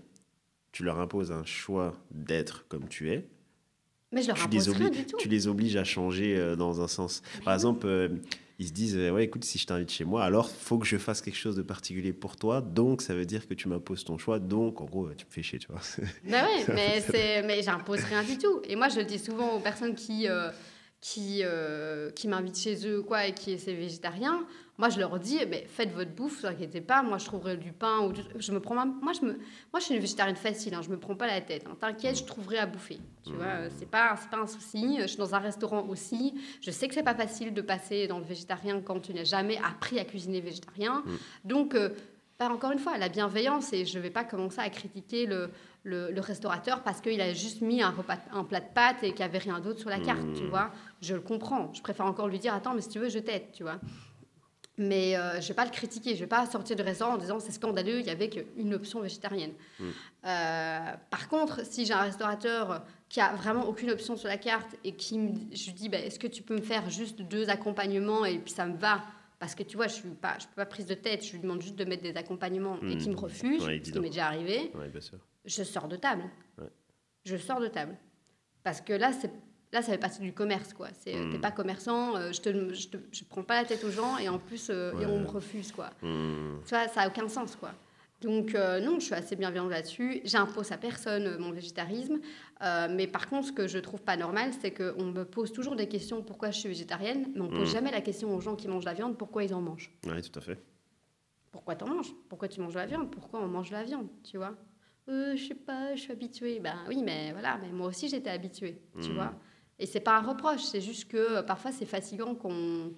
tu leur imposes un choix d'être comme tu es, mais je leur impose rien du tout. Tu les obliges à changer dans un sens. Par exemple, ils se disent écoute, si je t'invite chez moi, alors faut que je fasse quelque chose de particulier pour toi. Donc, ça veut dire que tu m'imposes ton choix. Donc, en gros, tu me fais chier, tu vois. Mais j'impose rien du tout. Et moi, je le dis souvent aux personnes qui qui m'invitent chez eux quoi, et qui est végétarien, moi je leur dis faites votre bouffe, ne vous inquiétez pas, moi je trouverai du pain. Moi je suis une végétarienne facile, hein, je me prends pas la tête. Hein, t'inquiète, je trouverai à bouffer. Tu vois, c'est pas un souci. Je suis dans un restaurant aussi. Je sais que c'est pas facile de passer dans le végétarien quand tu n'as jamais appris à cuisiner végétarien. Donc, encore une fois, la bienveillance, et je vais pas commencer à critiquer le restaurateur parce qu'il a juste mis un plat de pâtes et qu'il n'y avait rien d'autre sur la carte, tu vois. Je le comprends. Je préfère encore lui dire, attends, mais si tu veux, je t'aide, tu vois. Mais je ne vais pas le critiquer. Je ne vais pas sortir du restaurant en disant, c'est scandaleux, il n'y avait qu'une option végétarienne. Par contre, si j'ai un restaurateur qui a vraiment aucune option sur la carte et je lui dis, est-ce que tu peux me faire juste 2 accompagnements et puis ça me va, parce que tu vois, je ne peux pas prise de tête, je lui demande juste de mettre des accompagnements et qu'il me refuse, ce qui m'est déjà arrivé. Ouais, bien sûr. Je sors de table. Ouais. Je sors de table. Parce que là, ça fait partie du commerce, quoi. T'es pas commerçant, je prends pas la tête aux gens et en plus, et on me refuse, quoi. Tu vois, ça a aucun sens, quoi. Donc, non, je suis assez bienveillante là-dessus. J'impose à personne mon végétarisme. Mais par contre, ce que je trouve pas normal, c'est qu'on me pose toujours des questions pourquoi je suis végétarienne, mais on pose jamais la question aux gens qui mangent la viande pourquoi ils en mangent. Oui, tout à fait. Pourquoi t'en manges? Pourquoi tu manges de la viande? Pourquoi on mange de la viande, tu vois? Je sais pas, je suis habituée. Ben oui, mais voilà, mais moi aussi j'étais habituée, tu vois. Et c'est pas un reproche, c'est juste que parfois c'est fatigant qu'on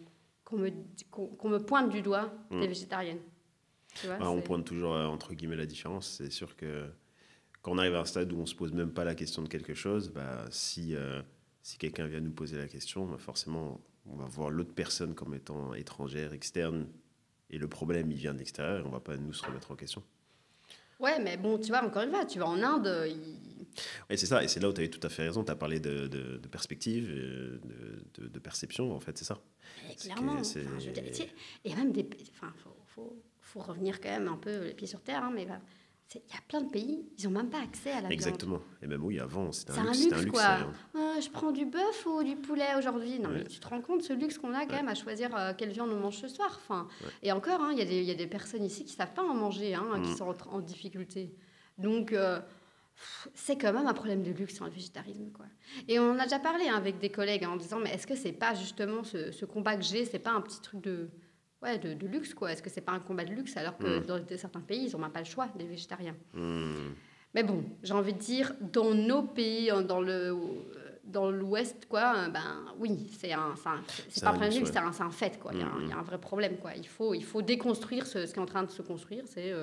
me pointe du doigt des végétariennes. Tu vois, on pointe toujours entre guillemets la différence. C'est sûr que quand on arrive à un stade où on se pose même pas la question de quelque chose, si quelqu'un vient nous poser la question, forcément on va voir l'autre personne comme étant étrangère, externe, et le problème il vient de l'extérieur et on va pas nous se remettre en question. Ouais, mais bon, tu vois, encore une fois, tu vas en Inde. Oui, c'est ça, et c'est là où tu avais tout à fait raison. Tu as parlé de perspective, de perception, en fait, c'est ça. Clairement. Il y a même des. Enfin, faut revenir quand même un peu les pieds sur terre, hein, mais il y a plein de pays, ils n'ont même pas accès à la viande. Exactement. Et même oui, avant, c'était un luxe, quoi. Je prends du bœuf ou du poulet aujourd'hui. Non, mais tu te rends compte ce luxe qu'on a quand même à choisir quelle viande on mange ce soir. Enfin, et encore, il y a des personnes ici qui ne savent pas en manger, qui sont en difficulté. Donc, c'est quand même un problème de luxe, le végétarisme, quoi. Et on en a déjà parlé avec des collègues en disant, mais est-ce que c'est pas justement ce combat que j'ai, c'est pas un petit truc de luxe, quoi. Est-ce que c'est pas un combat de luxe alors que dans certains pays, ils n'ont même pas le choix, des végétariens. Mais bon, j'ai envie de dire, dans nos pays, dans l'Ouest, quoi, oui, c'est pas un problème de luxe, c'est un fait, quoi. Il y a un vrai problème, quoi. Il faut déconstruire ce qui est en train de se construire, c'est...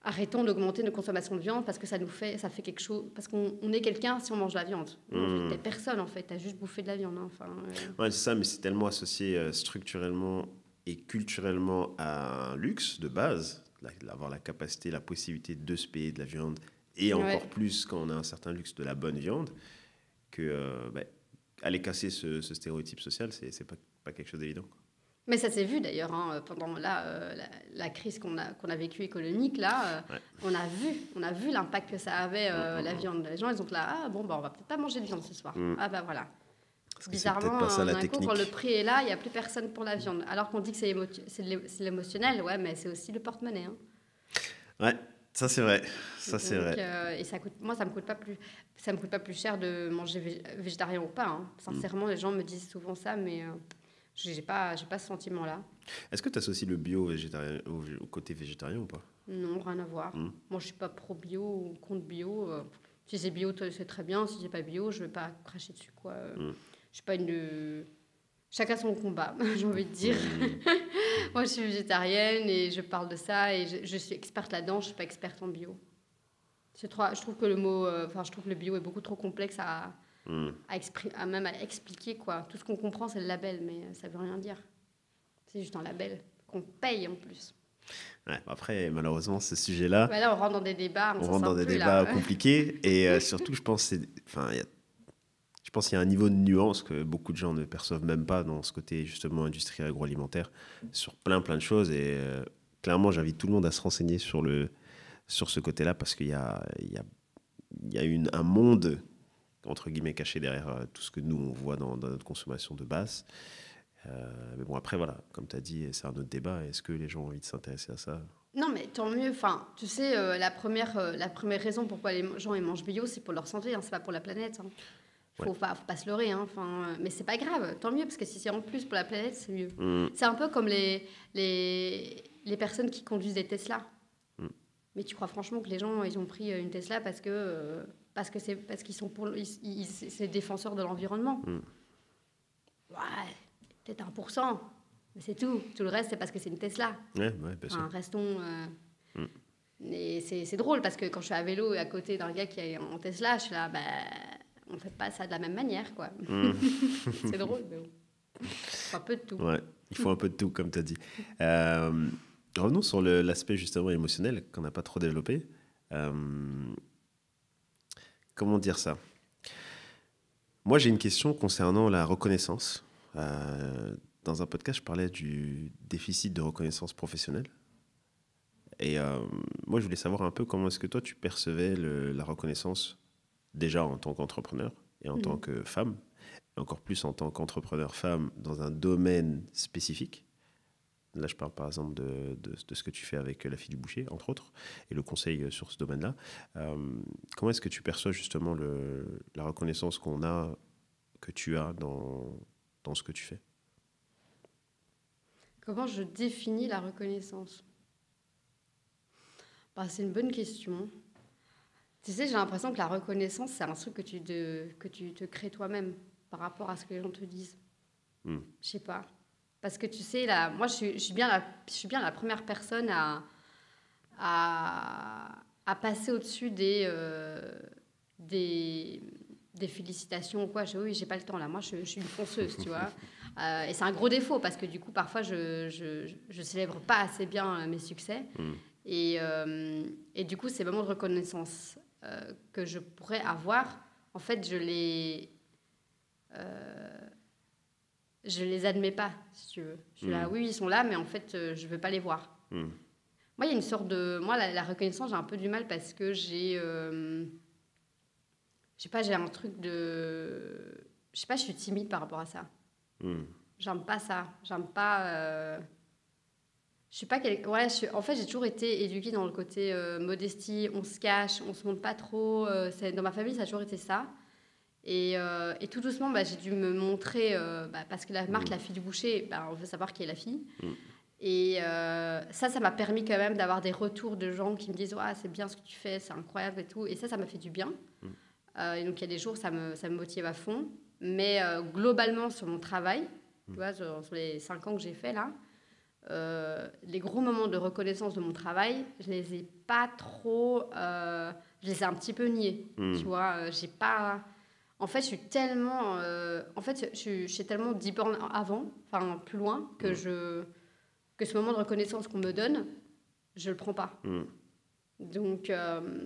arrêtons d'augmenter nos consommations de viande parce que ça fait quelque chose, parce qu'on est quelqu'un si on mange de la viande. T'es personne, en fait, t'as juste bouffé de la viande. Ouais, c'est ça, mais c'est tellement associé structurellement et culturellement à un luxe de base, d'avoir la capacité, la possibilité de se payer de la viande, et encore plus quand on a un certain luxe de la bonne viande, que aller casser ce stéréotype social, c'est pas quelque chose d'évident. Mais ça s'est vu d'ailleurs pendant la crise qu'on a vécue économique. Là, on a vu l'impact que ça avait, la viande. Les gens, ils ont dit là, on va peut-être pas manger de viande ce soir. Voilà. Bizarrement, d'un coup, quand le prix est là, il n'y a plus personne pour la viande. Alors qu'on dit que c'est l'émotionnel, mais c'est aussi le porte-monnaie. Ouais, ça c'est vrai. C'est vrai. Et ça me coûte pas plus cher de manger végétarien ou pas. Sincèrement, les gens me disent souvent ça, mais j'ai pas ce sentiment-là. Est-ce que tu associes le bio au côté végétarien ou pas? Non, rien à voir. Moi, je suis pas pro-bio ou contre bio. Si c'est bio, c'est très bien. Si c'est pas bio, je vais pas cracher dessus, quoi. Je suis pas chacun son combat, j'ai envie de dire. Moi, je suis végétarienne et je parle de ça et je suis experte là-dedans. Je suis pas experte en bio. Je trouve que je trouve que le bio est beaucoup trop complexe à expliquer, quoi. Tout ce qu'on comprend, c'est le label, mais ça veut rien dire. C'est juste un label qu'on paye en plus. Ouais, après, malheureusement, ce sujet-là... Là, on rentre dans des débats. On rentre dans des débats compliqués. Et surtout, je pense qu'il y a un niveau de nuance que beaucoup de gens ne perçoivent même pas dans ce côté, justement, industrie agroalimentaire, sur plein de choses. Et clairement, j'invite tout le monde à se renseigner sur ce côté-là, parce qu'il y a un monde, entre guillemets, caché derrière tout ce que nous, on voit dans notre consommation de base. Mais bon, après, voilà, comme tu as dit, c'est un autre débat. Est-ce que les gens ont envie de s'intéresser à ça? Non, mais tant mieux. Enfin, tu sais, la première raison pourquoi les gens ils mangent bio, c'est pour leur santé, c'est pas pour la planète. Faut pas se leurrer, hein. Enfin, mais c'est pas grave, tant mieux, parce que si c'est en plus pour la planète, c'est mieux. C'est un peu comme les personnes qui conduisent des Tesla. Mais tu crois franchement que les gens, ils ont pris une Tesla parce qu'ils sont c'est défenseurs de l'environnement? Ouais, peut-être 1%, mais c'est tout. Tout le reste, c'est parce que c'est une Tesla. Ouais, bien sûr. Restons... Et c'est drôle, parce que quand je suis à vélo et à côté d'un gars qui est en Tesla, je suis là, on fait pas ça de la même manière, quoi. C'est drôle, mais bon. Il faut un peu de tout. Ouais, il faut un peu de tout, comme tu as dit. Revenons sur l'aspect justement émotionnel qu'on n'a pas trop développé. Comment dire ça? Moi, j'ai une question concernant la reconnaissance. Dans un podcast, je parlais du déficit de reconnaissance professionnelle. Et moi, je voulais savoir un peu comment est-ce que toi, tu percevais la reconnaissance déjà en tant qu'entrepreneur et en tant que femme, et encore plus en tant qu'entrepreneur femme dans un domaine spécifique. Là, je parle par exemple de ce que tu fais avec la fille du boucher, entre autres, et le conseil sur ce domaine-là. Comment est-ce que tu perçois justement la reconnaissance que tu as dans ce que tu fais? Comment je définis la reconnaissance? C'est une bonne question. Tu sais, j'ai l'impression que la reconnaissance, c'est un truc que tu te crées toi-même par rapport à ce que les gens te disent. Je sais pas. Parce que tu sais, là, moi, je suis bien la première personne à passer au-dessus des félicitations ou quoi. Oui, j'ai pas le temps, là. Moi, je suis une fonceuse, tu vois. Et c'est un gros défaut, parce que du coup, parfois, je célèbre pas assez bien mes succès. Et du coup, ces moments de reconnaissance que je pourrais avoir, en fait, je les admets pas, si tu veux. Je suis là, oui, ils sont là, mais en fait, je veux pas les voir. Moi, il y a une sorte de... Moi, la reconnaissance, j'ai un peu du mal, parce que j'ai... je sais pas, j'ai un truc de... Je sais pas, je suis timide par rapport à ça. J'aime pas ça. J'aime pas... Je suis pas en fait, j'ai toujours été éduquée dans le côté modestie, on se cache, on se montre pas trop. Dans ma famille, ça a toujours été ça. Et tout doucement, j'ai dû me montrer, parce que la marque La Fille du Boucher, on veut savoir qui est la fille. Et ça m'a permis quand même d'avoir des retours de gens qui me disent « c'est bien ce que tu fais, c'est incroyable et tout ». Et ça m'a fait du bien. Et donc, il y a des jours, ça me motive à fond. Mais globalement, sur mon travail, tu vois, sur les 5 ans que j'ai fait là, les gros moments de reconnaissance de mon travail, je les ai pas trop... je les ai un petit peu niés, tu vois. J'ai pas... En fait, je suis tellement... je suis tellement deep avant, enfin plus loin, que ce moment de reconnaissance qu'on me donne, je le prends pas. Donc,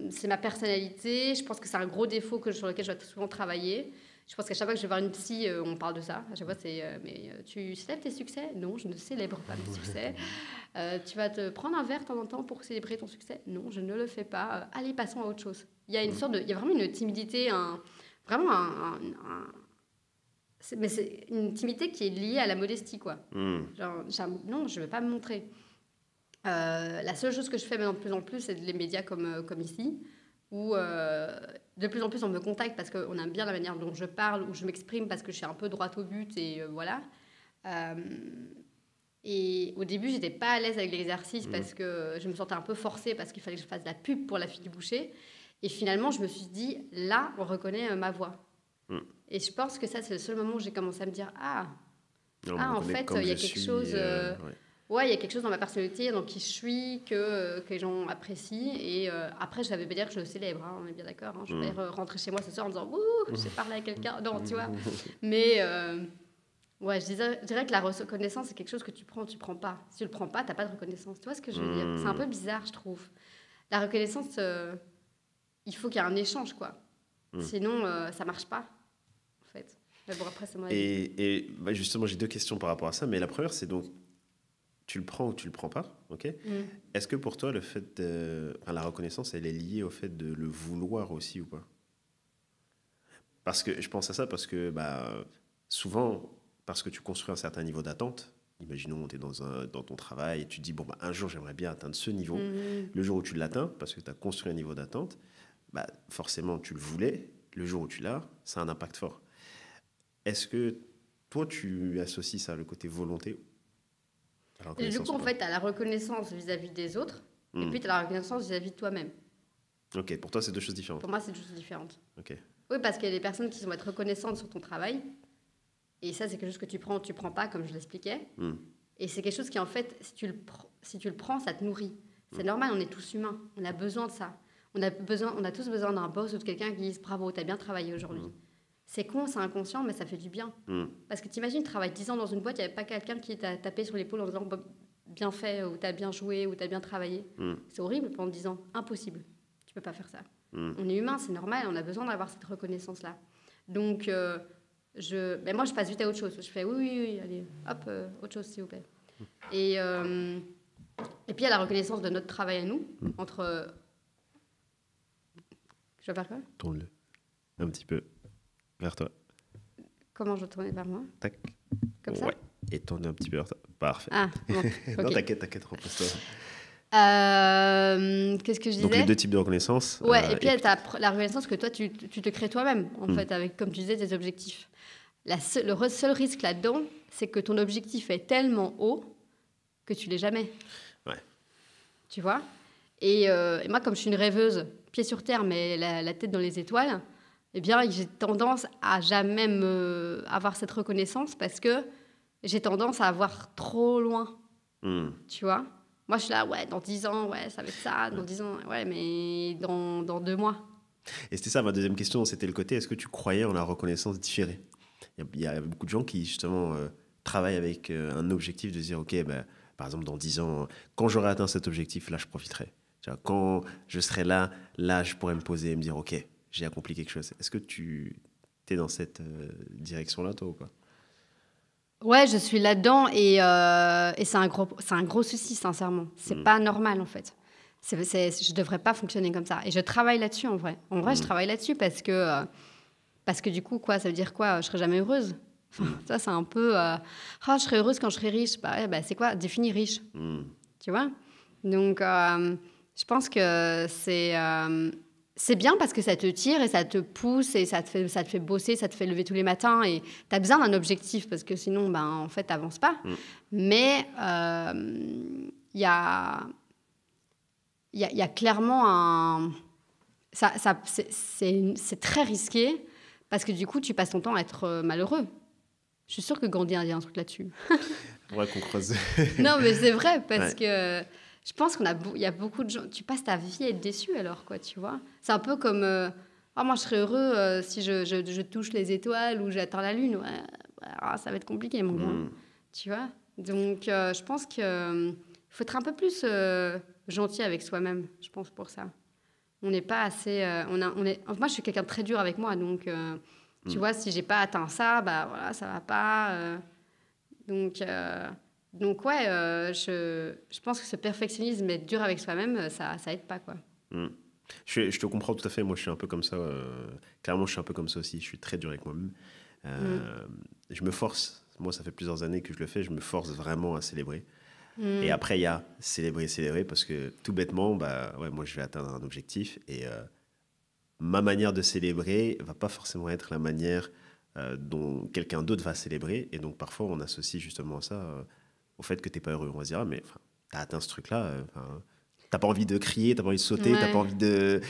c'est ma personnalité. Je pense que c'est un gros défaut sur lequel je dois souvent travailler. Je pense qu'à chaque fois que je vais voir une psy, on parle de ça. À chaque fois, c'est mais tu célèbres tes succès? Non, je ne célèbre pas mes succès. Tu vas te prendre un verre de temps en temps pour célébrer ton succès? Non, je ne le fais pas. Allez, passons à autre chose. Il y a il y a vraiment une timidité, mais c'est une timidité qui est liée à la modestie, quoi. Genre, non, je ne vais pas me montrer. La seule chose que je fais maintenant de plus en plus, c'est les médias comme ici, où de plus en plus on me contacte parce qu'on aime bien la manière dont je parle, ou je m'exprime parce que je suis un peu droite au but, et voilà. Et au début, j'étais pas à l'aise avec l'exercice parce que je me sentais un peu forcée, parce qu'il fallait que je fasse de la pub pour La Fille du Boucher. Et finalement, je me suis dit, là, on reconnaît ma voix. Et je pense que ça, c'est le seul moment où j'ai commencé à me dire, en fait, il y a quelque chose... Ouais, il y a quelque chose dans ma personnalité, dans qui je suis, que les gens apprécient. Et après, je ne savais pas dire que je le célèbre, on est bien d'accord. Je ne vais pas rentrer chez moi ce soir en disant « Ouh, j'ai parlé à quelqu'un ». Non, tu vois. Mais ouais, je dirais que la reconnaissance, c'est quelque chose que tu prends ou tu ne prends pas. Si tu ne le prends pas, tu n'as pas de reconnaissance. Tu vois ce que je veux dire? C'est un peu bizarre, je trouve. La reconnaissance, il faut qu'il y ait un échange, quoi. Sinon, ça ne marche pas, en fait. Mais bon, après, c'est moi. Et justement, j'ai 2 questions par rapport à ça. Mais la première, c'est donc... Tu le prends ou tu le prends pas, ok? Est-ce que pour toi, la reconnaissance, elle est liée au fait de le vouloir aussi ou pas? Parce que je pense à ça parce que souvent, parce que tu construis un certain niveau d'attente, imaginons tu es dans ton travail et tu te dis, un jour, j'aimerais bien atteindre ce niveau. Le jour où tu l'atteins, parce que tu as construit un niveau d'attente, forcément, tu le voulais. le jour où tu l'as, ça a un impact fort. Est-ce que toi, tu associes ça, le côté volonté à la Et du reconnaissance coup, ou en pas? fait, tu as la reconnaissance vis-à-vis des autres, et puis tu as la reconnaissance vis-à-vis de toi-même. Ok, pour toi, c'est deux choses différentes. Pour moi, c'est deux choses différentes. Ok. Oui, parce qu'il y a des personnes qui vont être reconnaissantes sur ton travail, et ça, c'est quelque chose que tu prends ou tu prends pas, comme je l'expliquais. Et c'est quelque chose qui, en fait, si tu le prends, ça te nourrit. C'est normal, on est tous humains, on a besoin de ça. On a tous besoin d'un boss ou de quelqu'un qui dise bravo, t'as bien travaillé aujourd'hui. C'est con, c'est inconscient, mais ça fait du bien. Parce que t'imagines, tu travailles 10 ans dans une boîte, il n'y avait pas quelqu'un qui t'a tapé sur l'épaule en disant bien fait, ou t'as bien joué, ou t'as bien travaillé. C'est horrible pendant 10 ans, impossible. Tu peux pas faire ça. On est humain, c'est normal, on a besoin d'avoir cette reconnaissance-là. Donc, moi, je passe vite à autre chose. Je fais oui, allez, hop, autre chose, s'il vous plaît. Et puis, il y a la reconnaissance de notre travail à nous, entre... Je dois faire quoi? Tourne-le un petit peu vers toi. Comment je tournais vers moi? Tac. Comme ça? Ouais. Et tourne un petit peu vers toi. Parfait. Ah, bon, Non, ok. t'inquiète, repose-toi. Qu'est-ce que je disais? Donc, les deux types de reconnaissance. Ouais, et puis t'as la reconnaissance que toi, tu te crées toi-même, en fait, avec, comme tu disais, tes objectifs. Le seul risque là-dedans, c'est que ton objectif est tellement haut que tu l'es jamais. Ouais. Tu vois? Et moi, comme je suis une rêveuse, pied sur terre, mais la tête dans les étoiles, eh bien, j'ai tendance à jamais avoir cette reconnaissance parce que j'ai tendance à avoir trop loin. Tu vois? Moi, je suis là, ouais, dans 10 ans, ouais, ça va être ça. Dans 10 ans, ouais, mais dans 2 mois. Et c'était ça ma deuxième question, c'était le côté, est-ce que tu croyais en la reconnaissance différée? Il y a beaucoup de gens qui, justement, travaillent avec un objectif de dire, OK, bah, par exemple, dans 10 ans, quand j'aurai atteint cet objectif, là, je profiterai. Tu vois, quand je serai là, je pourrais me poser et me dire, OK, j'ai accompli quelque chose. Est-ce que tu es dans cette direction-là, toi, ou pas? Ouais, je suis là-dedans et c'est un gros souci, sincèrement. C'est pas normal, en fait. Je devrais pas fonctionner comme ça. Et je travaille là-dessus, en vrai. En vrai, je travaille là-dessus parce que du coup, quoi, ça veut dire quoi? Je serai jamais heureuse. Enfin, ça, c'est un peu... je serai heureuse quand je serai riche. Bah, ouais, bah, c'est quoi? Définir riche. Tu vois? Donc, je pense que c'est bien parce que ça te tire et ça te pousse et ça te fait bosser, ça te fait lever tous les matins et tu as besoin d'un objectif parce que sinon, ben, en fait, tu n'avances pas. Mais il y a clairement un... c'est très risqué parce que du coup, tu passes ton temps à être malheureux. Je suis sûre que Gandhi a dit un truc là-dessus. Ouais, qu'on creuse. Non, mais c'est vrai parce que... Je pense il y a beaucoup de gens... Tu passes ta vie à être déçu alors, quoi, tu vois. C'est un peu comme... moi, je serais heureux si je touche les étoiles ou j'atteins la lune. Ouais, ça va être compliqué, mon gars. Tu vois. Donc, je pense qu'il faut être un peu plus gentil avec soi-même, je pense, pour ça. On n'est pas assez... Moi, je suis quelqu'un de très dur avec moi. Donc, tu vois, si j'ai pas atteint ça, bah voilà, ça va pas. Donc ouais, je pense que ce perfectionnisme, être dur avec soi-même, ça aide pas, quoi. Je te comprends tout à fait. Moi, je suis un peu comme ça. Clairement, je suis un peu comme ça aussi. Je suis très dur avec moi-même. Je me force. Moi, ça fait plusieurs années que je le fais. Je me force vraiment à célébrer. Et après, il y a célébrer, parce que tout bêtement, bah, ouais, moi, je vais atteindre un objectif. Et ma manière de célébrer va pas forcément être la manière dont quelqu'un d'autre va célébrer. Et donc, parfois, on associe justement ça au fait que tu n'es pas heureux. On va se dire, ah, mais tu as atteint ce truc-là. T'as pas envie de crier, t'as pas envie de sauter, t'as pas envie de...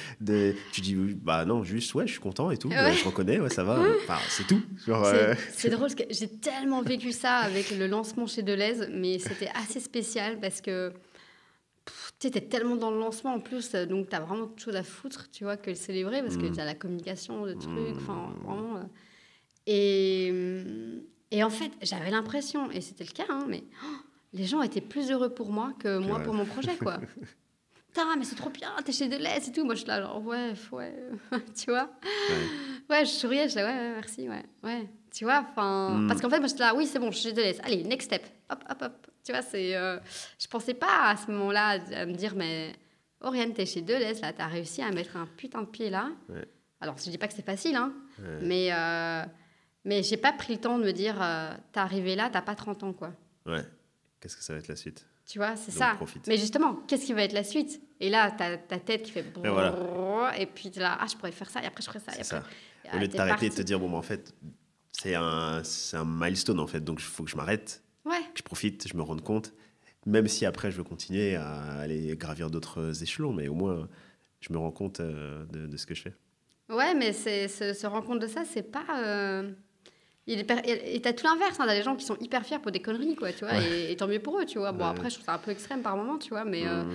Tu dis, bah non, juste, ouais, je suis content et tout. Ouais. Je reconnais, ouais, ça va. Enfin, c'est tout. Genre, c'est drôle, parce que j'ai tellement vécu ça avec le lancement chez Deleuze, mais c'était assez spécial parce que tu étais tellement dans le lancement en plus, donc tu as vraiment autre chose à foutre, tu vois, que le célébrer, parce que tu as la communication, le truc, enfin, vraiment... Et en fait, j'avais l'impression, et c'était le cas, hein, mais les gens étaient plus heureux pour moi que moi pour mon projet, quoi. Putain, mais c'est trop bien, t'es chez Deleuze et tout. Moi, je suis là, genre, ouais, tu vois. Ouais, je souriais, je suis là, ouais, merci, ouais. Tu vois, enfin... Parce qu'en fait, moi, je suis là, oui, c'est bon, je suis chez Deleuze. Allez, next step. Hop. Tu vois, c'est... je pensais pas à ce moment-là à me dire, mais Oriane, t'es chez Deleuze, là, t'as réussi à mettre un putain de pied là. Ouais. Alors, je dis pas que c'est facile, hein, mais j'ai pas pris le temps de me dire, t'es arrivé là, t'as pas 30 ans, quoi. Ouais. Qu'est-ce que ça va être la suite? Tu vois, c'est Donc, ça. profite. Mais justement, qu'est-ce qui va être la suite? Et là, ta tête qui fait... Et voilà. Et puis t'es là, je pourrais faire ça, et après je ferais ça. C'est Et ça. après, Au lieu de t'es t'arrêter et de parti. te dire, bon, bah, en fait, c'est un milestone, en fait. Donc, il faut que je m'arrête, Ouais. que je profite, je me rende compte. Même si après, je veux continuer à aller gravir d'autres échelons, mais au moins, je me rends compte de ce que je fais. Ouais, mais se rendre compte de ça, c'est pas... Et t'as tout l'inverse, hein, t'as des gens qui sont hyper fiers pour des conneries, quoi, tu vois, Ouais. et tant mieux pour eux, tu vois. Bon, Ouais. après, je trouve ça un peu extrême par moment, tu vois, Mmh.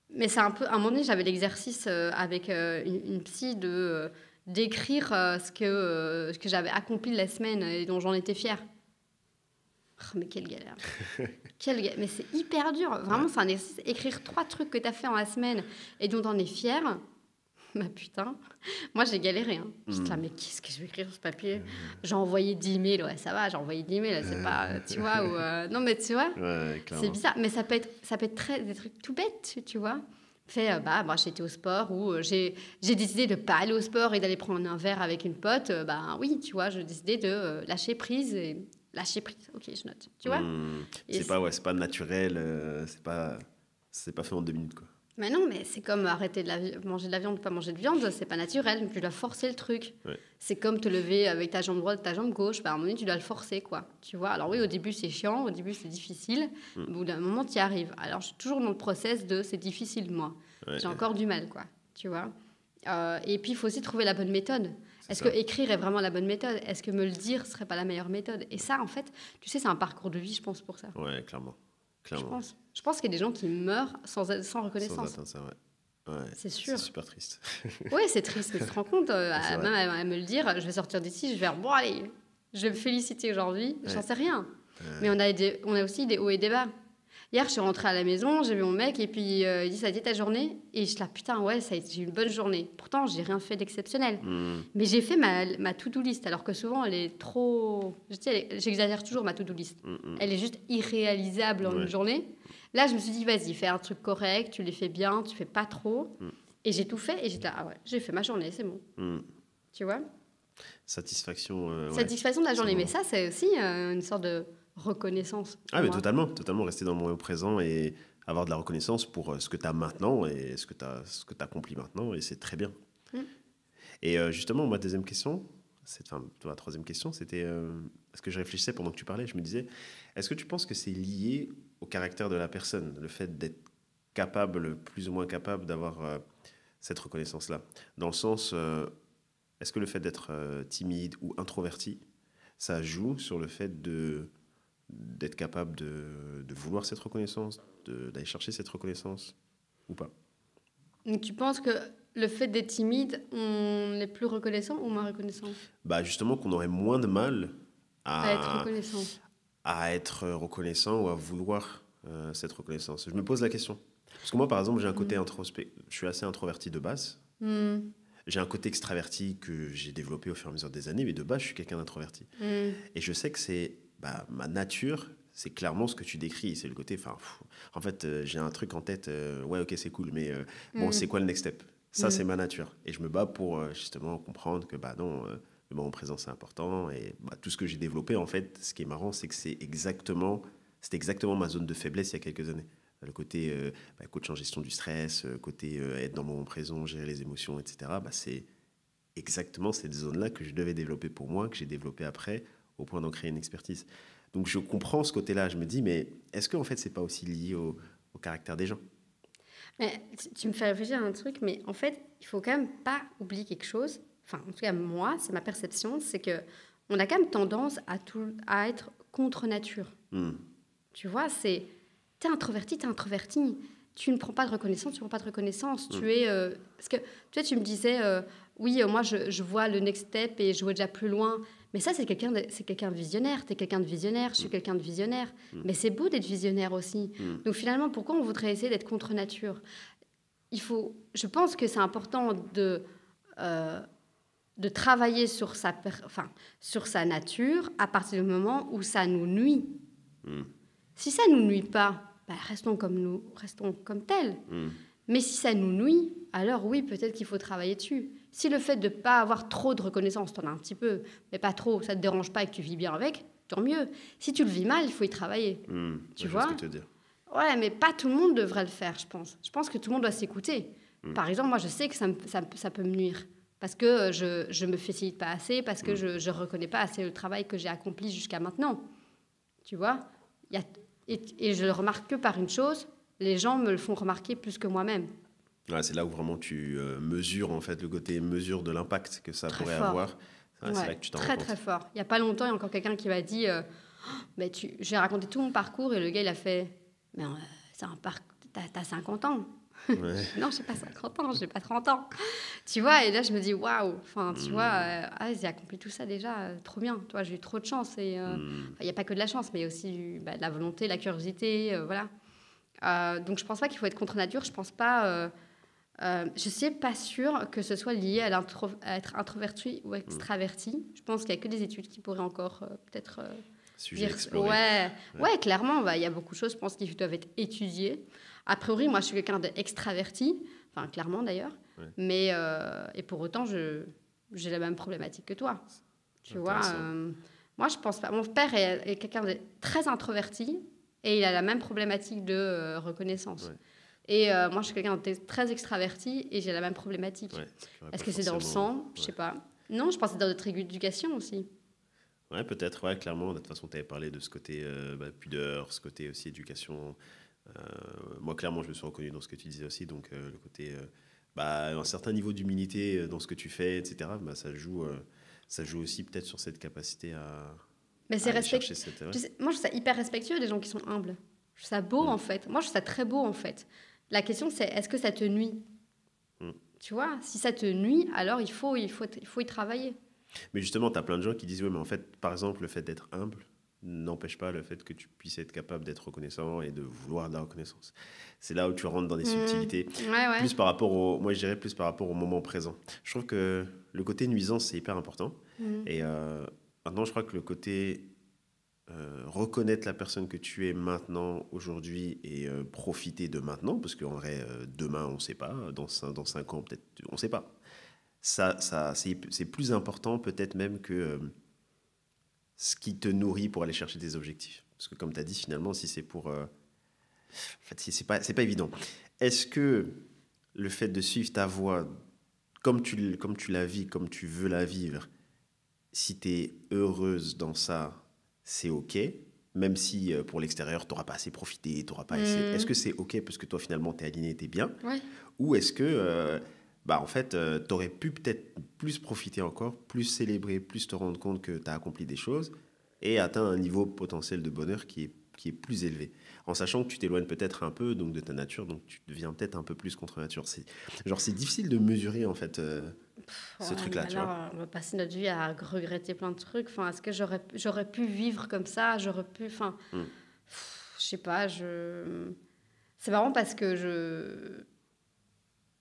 mais c'est un peu... À un moment donné, j'avais l'exercice avec une psy d'écrire ce que j'avais accompli de la semaine et dont j'en étais fière. Oh, mais quelle galère. Mais c'est hyper dur. Vraiment, c'est un exercice. Écrire 3 trucs que t'as fait en la semaine et dont t'en es fière. Bah putain, moi j'ai galéré. Hein. J'étais là, mais qu'est-ce que je vais écrire sur ce papier? J'ai envoyé 10 mails, ouais, ça va, j'ai envoyé 10 mails, c'est pas, tu vois, ou, non, mais tu vois, Ouais, c'est clairement. bizarre, mais ça peut être des trucs tout bêtes, tu vois. Moi j'étais au sport, ou j'ai décidé de pas aller au sport et d'aller prendre un verre avec une pote, oui, tu vois, j'ai décidé de lâcher prise, ok, je note, tu vois. C'est pas naturel, c'est pas fait en 2 minutes, quoi. Mais non, mais c'est comme arrêter de manger de la viande ou pas manger de viande, c'est pas naturel, tu dois forcer le truc. Ouais. C'est comme te lever avec ta jambe droite et ta jambe gauche, à un moment donné, tu dois le forcer, quoi. Tu vois, alors oui, au début c'est chiant, au début c'est difficile, mais au bout d'un moment tu y arrives. Alors je suis toujours dans le process de c'est difficile, moi. J'ai encore du mal, quoi. Tu vois. Et puis il faut aussi trouver la bonne méthode. Est-ce que écrire est vraiment la bonne méthode? Est-ce que me le dire serait pas la meilleure méthode? Et ça, en fait, tu sais, c'est un parcours de vie, je pense, pour ça. Ouais, clairement. Je pense qu'il y a des gens qui meurent sans reconnaissance. Sans atteindre ça, ouais. C'est sûr. C'est super triste. Oui, c'est triste, mais tu te rends compte, même à me le dire, je vais sortir d'ici, je vais dire, bon allez, je vais me féliciter aujourd'hui, j'en sais rien. Mais on a aussi des hauts et des bas. Hier, je suis rentrée à la maison, j'ai vu mon mec, et puis il dit, ça a été ta journée? Et je suis là, putain, ouais, j'ai eu une bonne journée. Pourtant, j'ai rien fait d'exceptionnel. Mais j'ai fait ma to-do list, alors que souvent, elle est trop... J'exagère toujours ma to-do list. Elle est juste irréalisable en une journée. Là, je me suis dit, vas-y, fais un truc correct, tu les fais bien, tu fais pas trop. Et j'ai tout fait, et j'étais là, ah ouais, j'ai fait ma journée, c'est bon. Tu vois? Satisfaction. Satisfaction de la journée. Mais ça, c'est aussi une sorte de reconnaissance. Ah, mais totalement. Rester dans le moment présent et avoir de la reconnaissance pour ce que tu as maintenant et ce que tu accomplis maintenant. Et c'est très bien. Et justement, ma troisième question, c'était ce que je réfléchissais pendant que tu parlais. Je me disais, est-ce que tu penses que c'est lié au caractère de la personne, le fait d'être capable, plus ou moins capable d'avoir cette reconnaissance-là? Dans le sens, est-ce que le fait d'être timide ou introverti, ça joue sur le fait d'être capable de vouloir cette reconnaissance, d'aller chercher cette reconnaissance ou pas? Donc, tu penses que le fait d'être timide, on est plus reconnaissant ou moins reconnaissant? Justement, qu'on aurait moins de mal à être reconnaissant. À être reconnaissant ou à vouloir cette reconnaissance. Je me pose la question. Parce que moi, par exemple, j'ai un côté je suis assez introverti de base. J'ai un côté extraverti que j'ai développé au fur et à mesure des années, mais de base, je suis quelqu'un d'introverti. Et je sais que c'est ma nature, c'est clairement ce que tu décris. C'est le côté, en fait, j'ai un truc en tête, ouais, ok, c'est cool, mais bon, c'est quoi le next step? Ça, c'est ma nature. Et je me bats pour justement comprendre que, non, le moment présent, c'est important. Et tout ce que j'ai développé, en fait, ce qui est marrant, c'est que c'était exactement ma zone de faiblesse il y a quelques années. Le côté coach en gestion du stress, côté être dans le moment présent, gérer les émotions, etc. C'est exactement cette zone-là que je devais développer pour moi, que j'ai développé après, au point d'en créer une expertise. Donc je comprends ce côté-là. Je me dis, mais est-ce qu'en fait, c'est pas aussi lié au caractère des gens? Mais tu me fais réfléchir à un truc, mais en fait, il faut quand même pas oublier quelque chose. Enfin, en tout cas, moi, c'est ma perception, c'est que on a quand même tendance à être contre nature. Tu vois, t'es introverti. Tu ne prends pas de reconnaissance, tu ne prends pas de reconnaissance. Tu es... parce que tu me disais, oui, moi, je vois le next step et je vois déjà plus loin. Mais ça, c'est quelqu'un de visionnaire. Tu es quelqu'un de visionnaire, je suis quelqu'un de visionnaire. Mais c'est beau d'être visionnaire aussi. Donc finalement, pourquoi on voudrait essayer d'être contre nature? Je pense que c'est important de travailler sur sa nature à partir du moment où ça nous nuit. Si ça ne nous nuit pas, restons comme tels. Mais si ça nous nuit, alors oui, peut-être qu'il faut travailler dessus. Si le fait de ne pas avoir trop de reconnaissance, t'en as un petit peu, mais pas trop, ça ne te dérange pas et que tu vis bien avec, tant mieux. Si tu le vis mal, il faut y travailler. Tu vois ce que tu veux dire. Ouais, mais pas tout le monde devrait le faire, je pense. Je pense que tout le monde doit s'écouter. Par exemple, moi, je sais que ça peut me nuire. Parce que je me félicite pas assez, parce que je reconnais pas assez le travail que j'ai accompli jusqu'à maintenant. Tu vois et je le remarque que par une chose, les gens me le font remarquer plus que moi-même. Ouais, c'est là où vraiment tu mesures, en fait, le côté mesure de l'impact que ça Très pourrait fort. avoir. C'est Ouais, là que tu t'en rends très, compte. très fort. Il y a pas longtemps, il y a encore quelqu'un qui m'a dit j'ai raconté tout mon parcours et le gars, il a fait mais c'est un t'as 50 ans. Ouais. Non, j'ai pas 50 ans, j'ai pas 30 ans. Tu vois, et là, je me dis, waouh, enfin, tu vois, j'ai accompli tout ça déjà, trop bien. Tu vois, j'ai eu trop de chance. Et il n'y a pas que de la chance, mais aussi de la volonté, la curiosité, voilà. Donc, je pense pas qu'il faut être contre nature. Je pense pas. Je suis pas sûre que ce soit lié à être introverti ou extraverti. Je pense qu'il y a que des études qui pourraient encore peut-être Sujet dire. exploré. Ouais, clairement, il y a beaucoup de choses, je pense, qui doivent être étudiées. A priori, moi, je suis quelqu'un d'extraverti, enfin, clairement d'ailleurs, mais et pour autant, j'ai la même problématique que toi. Tu vois, moi, je pense pas. Mon père est quelqu'un de très introverti et il a la même problématique de reconnaissance. Ouais. Et moi, je suis quelqu'un de très extraverti et j'ai la même problématique. Ouais, est-ce que c'est dans le sang? Je sais pas. Non, je pense que c'est dans notre éducation aussi. Ouais, peut-être, ouais, clairement. De toute façon, tu avais parlé de ce côté pudeur, ce côté aussi éducation. Moi, clairement, je me suis reconnu dans ce que tu disais aussi. Donc, le côté, un certain niveau d'humilité dans ce que tu fais, etc., ça joue aussi peut-être sur cette capacité à aller chercher cette... Ouais. Moi, je trouve ça hyper respectueux des gens qui sont humbles. Je trouve ça beau, en fait. Moi, je trouve ça très beau, en fait. La question, c'est est-ce que ça te nuit? Tu vois, si ça te nuit, alors il faut y travailler. Mais justement, tu as plein de gens qui disent, oui, mais en fait, par exemple, le fait d'être humble n'empêche pas le fait que tu puisses être capable d'être reconnaissant et de vouloir de la reconnaissance. C'est là où tu rentres dans des subtilités. Ouais. Plus par rapport moi, je dirais plus par rapport au moment présent. Je trouve que le côté nuisance, c'est hyper important. Et maintenant, je crois que le côté reconnaître la personne que tu es maintenant, aujourd'hui, et profiter de maintenant, parce qu'en vrai, demain, on ne sait pas, dans 5 ans, peut-être, on ne sait pas. Ça c'est plus important peut-être même que ce qui te nourrit pour aller chercher tes objectifs. Parce que comme tu as dit, finalement, si c'est pour... en fait, c'est pas évident. Est-ce que le fait de suivre ta voie comme tu la vis, comme tu veux la vivre, si tu es heureuse dans ça, c'est OK, même si pour l'extérieur, tu n'auras pas assez profité, tu n'auras pas assez... Est-ce que c'est OK parce que toi, finalement, tu es aligné, tu es bien? Ou est-ce que... en fait, tu aurais pu peut-être plus profiter encore, plus célébrer, plus te rendre compte que tu as accompli des choses et atteint un niveau potentiel de bonheur qui est plus élevé. En sachant que tu t'éloignes peut-être un peu donc, de ta nature, donc tu deviens peut-être un peu plus contre nature. C'est difficile de mesurer, en fait, ce truc-là. Tu vois. On va passer notre vie à regretter plein de trucs. Enfin, est-ce que j'aurais pu vivre comme ça? J'aurais pu... Enfin, je sais pas, c'est marrant parce que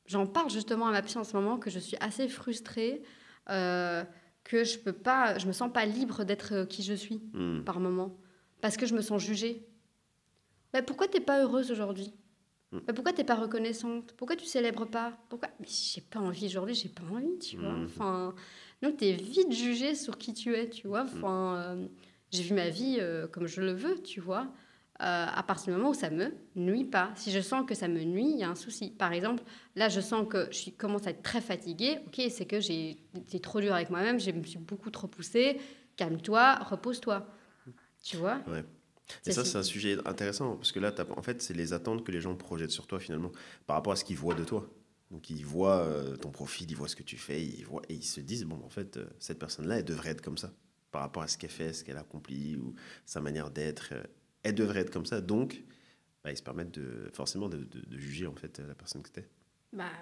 j'en parle justement à ma psy en ce moment, que je suis assez frustrée, que je me sens pas libre d'être qui je suis par moment, parce que je me sens jugée. Mais pourquoi t'es pas heureuse aujourd'hui? Mais pourquoi t'es pas reconnaissante? Pourquoi tu célèbres pas? Pourquoi? Mais j'ai pas envie aujourd'hui, j'ai pas envie, tu vois. Enfin, donc t'es vite jugée sur qui tu es, tu vois. Enfin, j'ai vu ma vie comme je le veux, tu vois. À partir du moment où ça me nuit pas. Si je sens que ça me nuit, il y a un souci. Par exemple, là, je sens que commence à être très fatiguée. Ok, c'est que j'ai été trop dure avec moi-même, je me suis beaucoup trop poussée. Calme-toi, repose-toi. Tu vois? Ouais. Et ça, c'est un sujet intéressant, parce que là, en fait, c'est les attentes que les gens projettent sur toi, finalement, par rapport à ce qu'ils voient de toi. Donc, ils voient ton profil, ils voient ce que tu fais, et ils se disent, bon, en fait, cette personne-là, elle devrait être comme ça, par rapport à ce qu'elle fait, ce qu'elle accomplit, ou sa manière d'être. Elle devrait être comme ça, donc ils se permettent forcément de juger, en fait, la personne que tu es.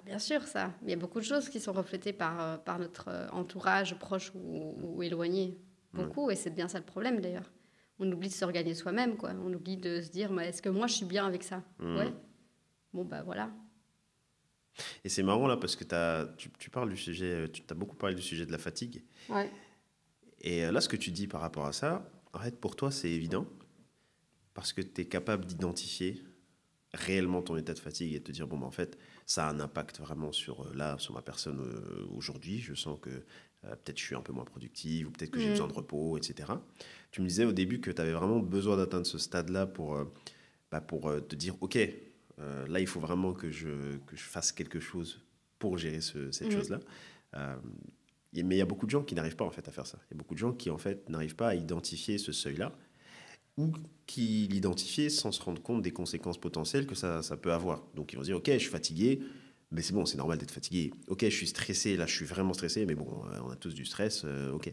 Bien sûr, ça. Il y a beaucoup de choses qui sont reflétées par notre entourage proche ou éloigné. Beaucoup, et c'est bien ça le problème, d'ailleurs. On oublie de s'organiser soi-même, quoi. On oublie de se dire, est-ce que moi, je suis bien avec ça? Ouais. Bon, voilà. Et c'est marrant, là, parce que tu parles du sujet... Tu as beaucoup parlé du sujet de la fatigue. Ouais. Et là, ce que tu dis par rapport à ça, en fait, pour toi, c'est évident, parce que tu es capable d'identifier réellement ton état de fatigue et de te dire, en fait, ça a un impact vraiment sur ma personne aujourd'hui. Je sens que peut-être je suis un peu moins productive ou peut-être que j'ai besoin de repos, etc. Tu me disais au début que tu avais vraiment besoin d'atteindre ce stade-là pour te dire, OK, là, il faut vraiment que je fasse quelque chose pour gérer cette chose-là. Mais il y a beaucoup de gens qui n'arrivent pas en fait à faire ça. Il y a beaucoup de gens qui en fait n'arrivent pas à identifier ce seuil-là ou qui l'identifient sans se rendre compte des conséquences potentielles que ça peut avoir. Donc ils vont se dire, OK, je suis fatigué, mais c'est bon, c'est normal d'être fatigué. OK, je suis stressé, là je suis vraiment stressé, mais bon, on a tous du stress, OK.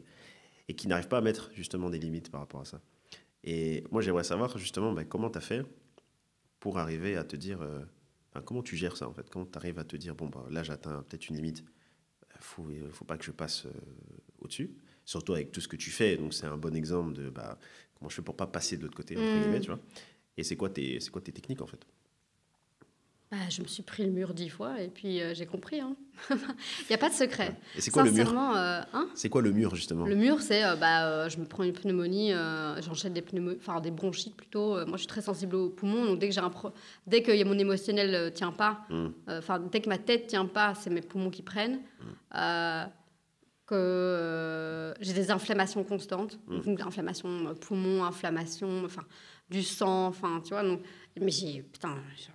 Et qui n'arrivent pas à mettre justement des limites par rapport à ça. Et moi j'aimerais savoir justement comment tu as fait pour arriver à te dire, comment tu gères ça en fait, comment tu arrives à te dire, bon, là j'atteins peut-être une limite, faut pas que je passe au-dessus, surtout avec tout ce que tu fais. Donc c'est un bon exemple de comment je fais pour pas passer de l'autre côté, entre guillemets, tu vois. Et c'est quoi tes techniques en fait? Je me suis pris le mur 10 fois et puis j'ai compris. Hein. Il n'y a pas de secret. Et c'est quoi le mur? Hein, C'est quoi le mur justement? le mur, c'est je me prends une pneumonie, j'enchaîne des bronchites plutôt. Moi, je suis très sensible aux poumons, donc dès que mon émotionnel tient pas, dès que ma tête tient pas, c'est mes poumons qui prennent. J'ai des inflammations constantes, donc inflammation poumon, inflammation, du sang, tu vois. Donc, mais j'en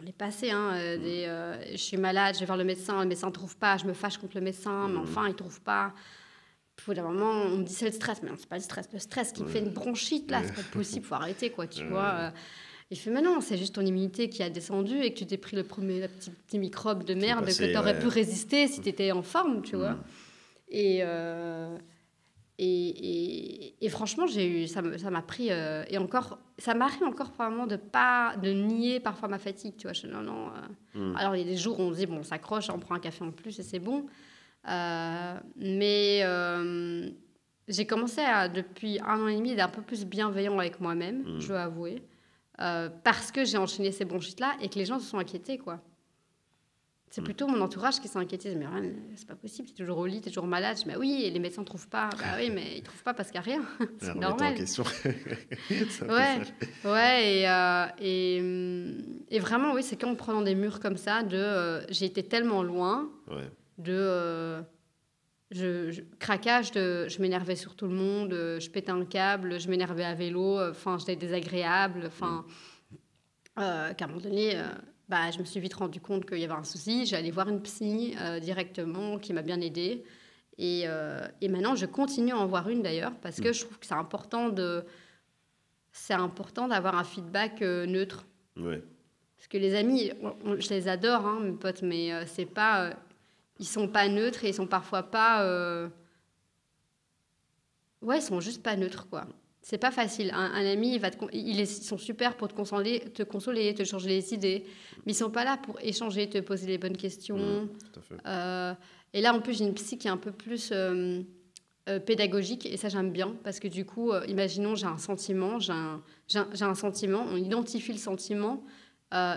ai passé. Je suis malade, je vais voir le médecin ne trouve pas, je me fâche contre le médecin, mais enfin, il trouve pas. Au bout d'un moment, on me dit c'est le stress, mais non, c'est pas le stress qui me fait une bronchite, là, c'est pas possible, faut arrêter, quoi, tu vois. Il fait, mais non, c'est juste ton immunité qui a descendu et que tu t'es pris le petit microbe de merde que tu aurais pu résister si tu étais en forme, tu vois. Et franchement, ça m'a pris... et encore, ça m'arrive encore vraiment de nier parfois ma fatigue, tu vois. Alors, il y a des jours où on se dit, bon, on s'accroche, on prend un café en plus et c'est bon. Mais j'ai commencé depuis 1 an et demi, d'être un peu plus bienveillant avec moi-même, je dois avouer. Parce que j'ai enchaîné ces bronchites-là et que les gens se sont inquiétés, quoi. C'est plutôt mon entourage qui s'est inquiété. Mais rien, c'est pas possible, t'es toujours au lit, t'es toujours malade. Je dis, oui, et les médecins ne trouvent pas. Oui, mais ils ne trouvent pas parce qu'il n'y a rien. C'est normal. En question. Et vraiment, oui, c'est qu'en prenant des murs comme ça, j'ai été tellement loin craquage, je m'énervais sur tout le monde, je pétais un câble, je m'énervais à vélo, j'étais désagréable, qu'à un moment donné... je me suis vite rendu compte qu'il y avait un souci. J'ai allé voir une psy directement qui m'a bien aidée. Et maintenant, je continue à en voir une d'ailleurs parce que je trouve que c'est important d'avoir un feedback neutre. Ouais. Parce que les amis, je les adore, hein, mes potes, mais c'est pas, ils sont pas neutres et ils sont parfois pas... ils sont juste pas neutres, quoi. C'est pas facile. Un ami, ils sont super pour te consoler, te changer les idées. Mais ils sont pas là pour échanger, te poser les bonnes questions. Tout à fait. Et là, en plus, j'ai une psy qui est un peu plus pédagogique. Et ça, j'aime bien. Parce que du coup, imaginons, j'ai un sentiment. On identifie le sentiment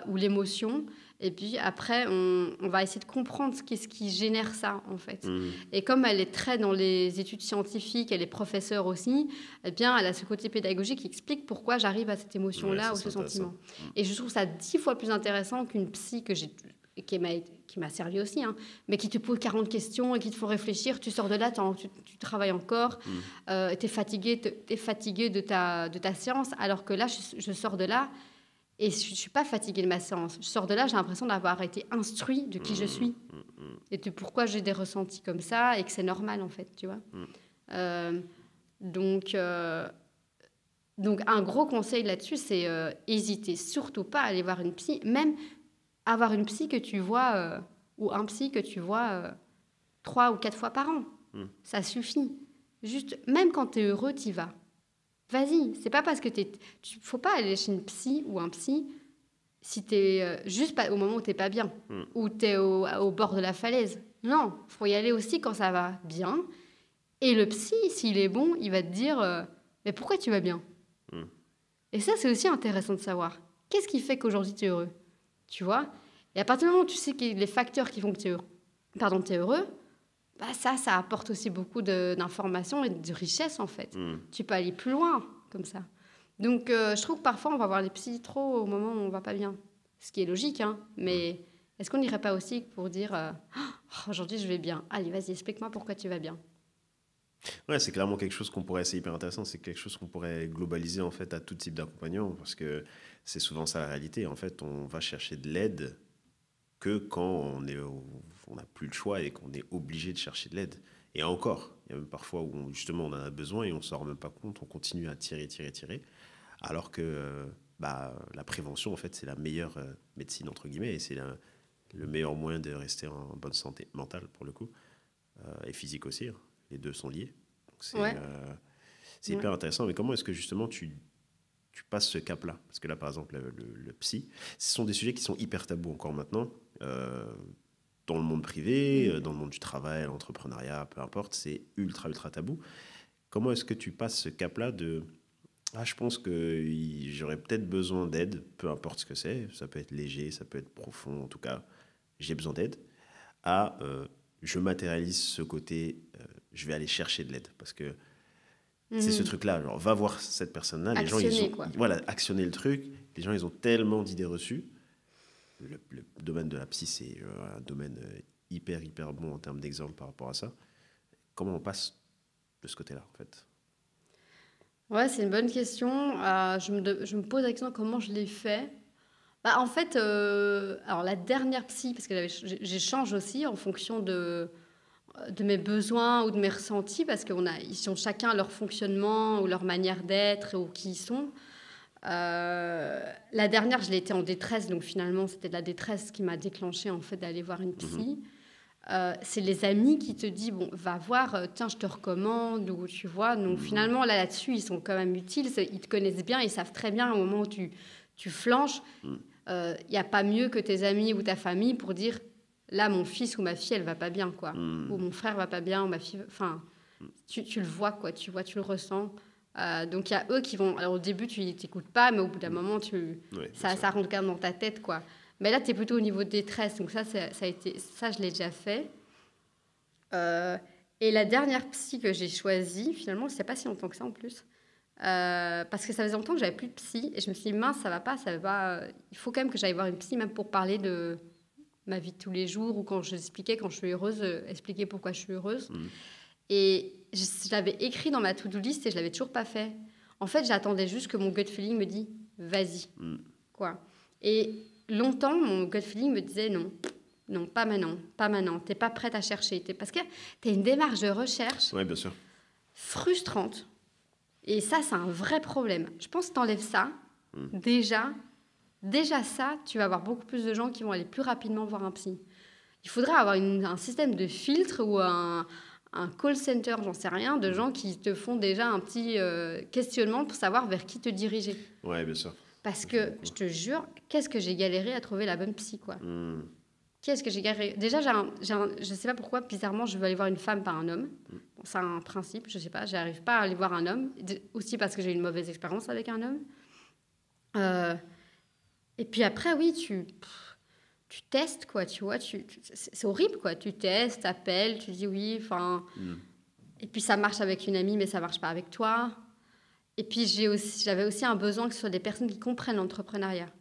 ou l'émotion. Et puis après, on va essayer de comprendre qu'est-ce qui génère ça, en fait. Et comme elle est très dans les études scientifiques, elle est professeure aussi, eh bien, elle a ce côté pédagogique qui explique pourquoi j'arrive à cette émotion-là ou ce sentiment. Et je trouve ça 10 fois plus intéressant qu'une psy qui m'a servi aussi, hein, mais qui te pose 40 questions et qui te font réfléchir. Tu sors de là, tu travailles encore, tu es fatigué de ta séance, alors que là, je sors de là... Et je ne suis pas fatiguée de ma séance. Je sors de là, j'ai l'impression d'avoir été instruit de qui je suis. Et de pourquoi j'ai des ressentis comme ça et que c'est normal, en fait, tu vois. Donc, un gros conseil là-dessus, c'est hésiter surtout pas à aller voir une psy. Même avoir une psy que tu vois, ou un psy que tu vois 3 ou 4 fois par an. Ça suffit. Juste, même quand tu es heureux, tu y vas. Vas-y, c'est pas parce que faut pas aller chez une psy ou un psy si t'es juste pas, au moment où t'es pas bien ou t'es au bord de la falaise. Non, faut y aller aussi quand ça va bien. Et le psy, s'il est bon, il va te dire mais pourquoi tu vas bien? Et ça, c'est aussi intéressant de savoir. Qu'est-ce qui fait qu'aujourd'hui t'es heureux? Tu vois? Et à partir du moment où tu sais que les facteurs qui font que t'es heureux, ça apporte aussi beaucoup d'informations et de richesse, en fait. Tu peux aller plus loin, comme ça. Donc, je trouve que parfois, on va voir les psys trop au moment où on ne va pas bien. Ce qui est logique, hein, mais Est-ce qu'on n'irait pas aussi pour dire aujourd'hui je vais bien. Allez, vas-y, explique-moi pourquoi tu vas bien. Ouais, c'est clairement quelque chose qu'on pourrait, c'est hyper intéressant, c'est quelque chose qu'on pourrait globaliser en fait à tout type d'accompagnement parce que c'est souvent ça la réalité. En fait, on va chercher de l'aide que quand on n'a plus le choix et qu'on est obligé de chercher de l'aide. Et encore, il y a même parfois où justement on en a besoin et on ne s'en rend même pas compte, on continue à tirer, alors que la prévention en fait c'est la meilleure médecine entre guillemets et c'est le meilleur moyen de rester en bonne santé mentale pour le coup et physique aussi, hein. Les deux sont liés. Donc Ouais. c'est hyper intéressant. Mais comment est-ce que justement tu passes ce cap-là? Parce que là, par exemple, le psy, ce sont des sujets qui sont hyper tabous encore maintenant. Dans le monde privé, dans le monde du travail, l'entrepreneuriat, peu importe, c'est ultra, ultra tabou. Comment est-ce que tu passes ce cap-là de... Ah, je pense que j'aurais peut-être besoin d'aide, peu importe ce que c'est. Ça peut être léger, ça peut être profond. En tout cas, j'ai besoin d'aide. À je matérialise ce côté, je vais aller chercher de l'aide. Parce que c'est ce truc-là, genre, va voir cette personne-là. Les gens, Actionner, quoi. voilà, actionner le truc. Les gens, ils ont tellement d'idées reçues. Le domaine de la psy, c'est un domaine hyper, hyper bon en termes d'exemple par rapport à ça. Comment on passe de ce côté-là, en fait? Ouais, c'est une bonne question. Je me pose la question comment je l'ai fait. Bah, en fait, alors la dernière psy, parce que j'échange aussi en fonction de mes besoins ou de mes ressentis, parce ils ont chacun leur fonctionnement ou leur manière d'être ou qui ils sont. La dernière, je l'ai été en détresse, donc finalement, c'était de la détresse qui m'a déclenché en fait d'aller voir une psy. C'est les amis qui te disent bon, va voir, tiens, je te recommande, ou tu vois. Donc finalement, là-dessus, ils sont quand même utiles, ils te connaissent bien, ils savent très bien au moment où tu flanches. Il n'y a pas mieux que tes amis ou ta famille pour dire là, mon fils ou ma fille, elle va pas bien, quoi. Ou mon frère va pas bien, ou ma fille. Enfin, tu le vois, quoi. Tu le ressens. Donc il y a eux qui vont. Alors au début, tu t'écoutes pas, mais au bout d'un moment, Ouais, ça rentre quand même dans ta tête, quoi. Mais là, tu es plutôt au niveau de détresse. Donc ça je l'ai déjà fait. Et la dernière psy que j'ai choisie, finalement, c'est pas si longtemps que ça en plus. Parce que ça faisait longtemps que j'avais plus de psy. Et je me suis dit, mince, ça va pas. Il faut quand même que j'aille voir une psy, même pour parler de ma vie de tous les jours ou quand j'expliquais, quand je suis heureuse, expliquer pourquoi je suis heureuse. Et je l'avais écrit dans ma to-do list et je l'avais toujours pas fait. En fait, j'attendais juste que mon gut feeling me dise, vas-y, quoi. Et longtemps, mon gut feeling me disait non. Non, pas maintenant. T'es pas prête à chercher. Parce que t'as une démarche de recherche bien sûr. frustrante. Et ça, c'est un vrai problème. Je pense que t'enlèves ça, déjà ça, tu vas avoir beaucoup plus de gens qui vont aller plus rapidement voir un psy. Il faudrait avoir un système de filtre ou un call center, j'en sais rien, de gens qui te font déjà un petit questionnement pour savoir vers qui te diriger. Ouais, bien sûr. Parce que, je te jure, qu'est-ce que j'ai galéré à trouver la bonne psy, quoi. Qu'est-ce que j'ai galéré. Déjà, je sais pas pourquoi, bizarrement, je veux aller voir une femme, pas un homme. Bon, c'est un principe, je sais pas, j'arrive pas à aller voir un homme. Aussi parce que j'ai eu une mauvaise expérience avec un homme. Et puis après, oui, tu testes, quoi, tu vois. C'est horrible, quoi. Tu testes, t'appelles, tu dis oui, enfin... Et puis ça marche avec une amie, mais ça marche pas avec toi. Et puis j'avais aussi un besoin que ce soit des personnes qui comprennent l'entrepreneuriat.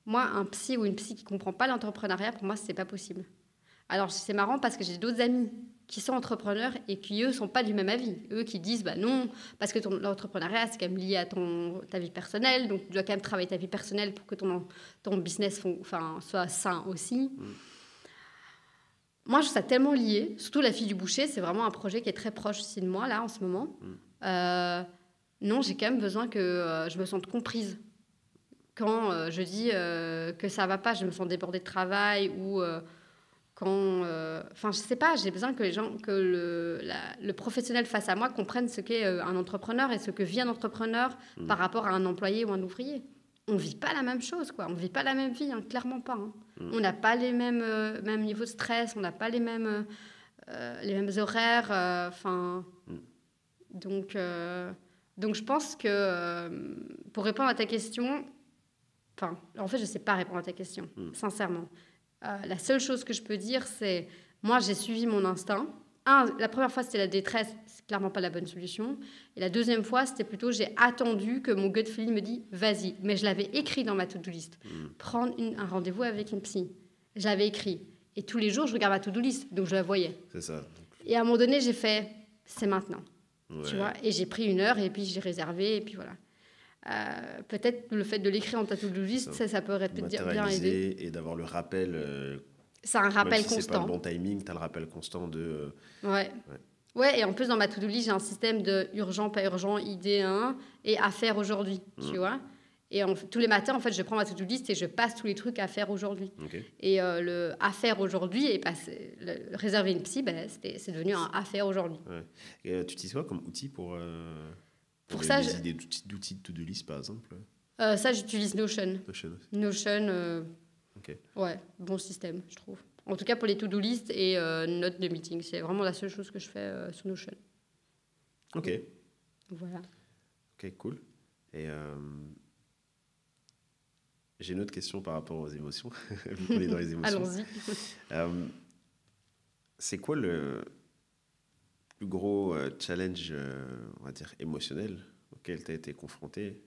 Moi, un psy ou une psy qui comprend pas l'entrepreneuriat, pour moi, c'est pas possible. Alors, c'est marrant parce que j'ai d'autres amis qui sont entrepreneurs et qui, eux, sont pas du même avis. Eux qui disent, bah non, parce que l'entrepreneuriat, c'est quand même lié à ta vie personnelle, donc tu dois quand même travailler ta vie personnelle pour que ton business soit sain aussi. Moi, je trouve ça tellement lié. Surtout La Fille du Boucher, c'est vraiment un projet qui est très proche aussi de moi, là, en ce moment. Non, j'ai quand même besoin que je me sente comprise. Quand je dis que ça va pas, je me sens débordée de travail ou quand... Enfin, je sais pas, j'ai besoin que le professionnel face à moi comprenne ce qu'est un entrepreneur et ce que vit un entrepreneur par rapport à un employé ou un ouvrier. On vit pas la même chose, quoi. On vit pas la même vie, hein, clairement pas. Hein. On n'a pas les mêmes niveaux de stress, on n'a pas les mêmes horaires. Donc, je pense que pour répondre à ta question... en fait, je ne sais pas répondre à ta question, sincèrement. La seule chose que je peux dire, c'est... Moi, j'ai suivi mon instinct. La première fois, c'était la détresse. C'est clairement pas la bonne solution. Et la deuxième fois, c'était plutôt... J'ai attendu que mon gut feeling me dise « Vas-y ». Mais je l'avais écrit dans ma to-do list. Prendre un rendez-vous avec une psy. Je l'avais écrit. Et tous les jours, je regarde ma to-do list, donc je la voyais. C'est ça. Et à un moment donné, j'ai fait, c'est maintenant. Ouais. Tu vois, et j'ai pris 1 heure et puis j'ai réservé et puis voilà. Peut-être le fait de l'écrire en ta to-do list, ça pourrait peut-être bien aider. Matérialiser et d'avoir le rappel. C'est un rappel même si constant. C'est pas le bon timing, tu as le rappel constant de. Ouais, et en plus dans ma to-do list, j'ai un système de urgent, pas urgent, idée 1 et à faire aujourd'hui, tu vois. Et tous les matins, en fait, je prends ma to-do list et je passe tous les trucs à faire aujourd'hui. Okay. Et le à faire aujourd'hui, et réserver une psy, c'est devenu un à faire aujourd'hui. Ouais. Et tu utilises quoi comme outil pour ça, les idées d'outils de to-do list, par exemple? Ça, j'utilise Notion. Notion, okay. Ouais, bon système, je trouve. En tout cas, pour les to-do list et notes de meeting. C'est vraiment la seule chose que je fais sur Notion. Ok. Voilà. Ok, cool. Et j'ai une autre question par rapport aux émotions, vu qu'on est dans les émotions. Allons-y. C'est quoi le plus gros challenge, on va dire, émotionnel auquel tu as été confronté,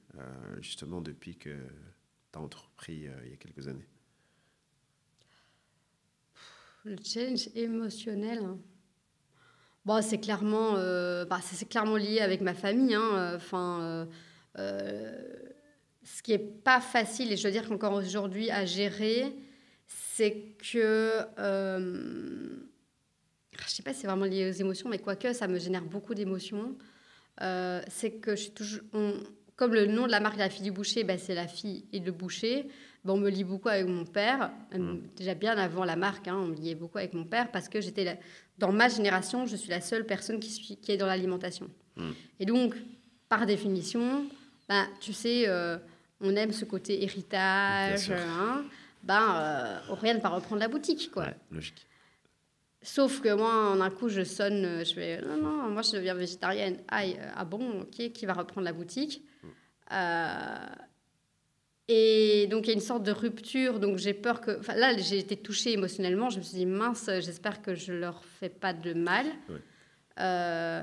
justement, depuis que tu as entrepris il y a quelques années? Le challenge émotionnel, bon, c'est clairement lié avec ma famille. Ce qui n'est pas facile, et je veux dire qu'encore aujourd'hui, à gérer, c'est que... je ne sais pas si c'est vraiment lié aux émotions, mais quoique, ça me génère beaucoup d'émotions. C'est que je suis toujours... Comme le nom de la marque, la fille du boucher, c'est la fille et le boucher. On me lie beaucoup avec mon père. Déjà bien avant la marque, on me liait beaucoup avec mon père parce que dans ma génération, je suis la seule personne qui est dans l'alimentation. Et donc, par définition, tu sais, on aime ce côté héritage. Aurélien va reprendre la boutique, quoi. Ouais, logique. Sauf que moi, d'un coup, je sonne, je fais non, moi je deviens végétarienne. Ah bon, ok, qui va reprendre la boutique? Et donc il y a une sorte de rupture, donc j'ai peur que... Là, j'ai été touchée émotionnellement, je me suis dit mince, j'espère que je leur fais pas de mal. Ouais.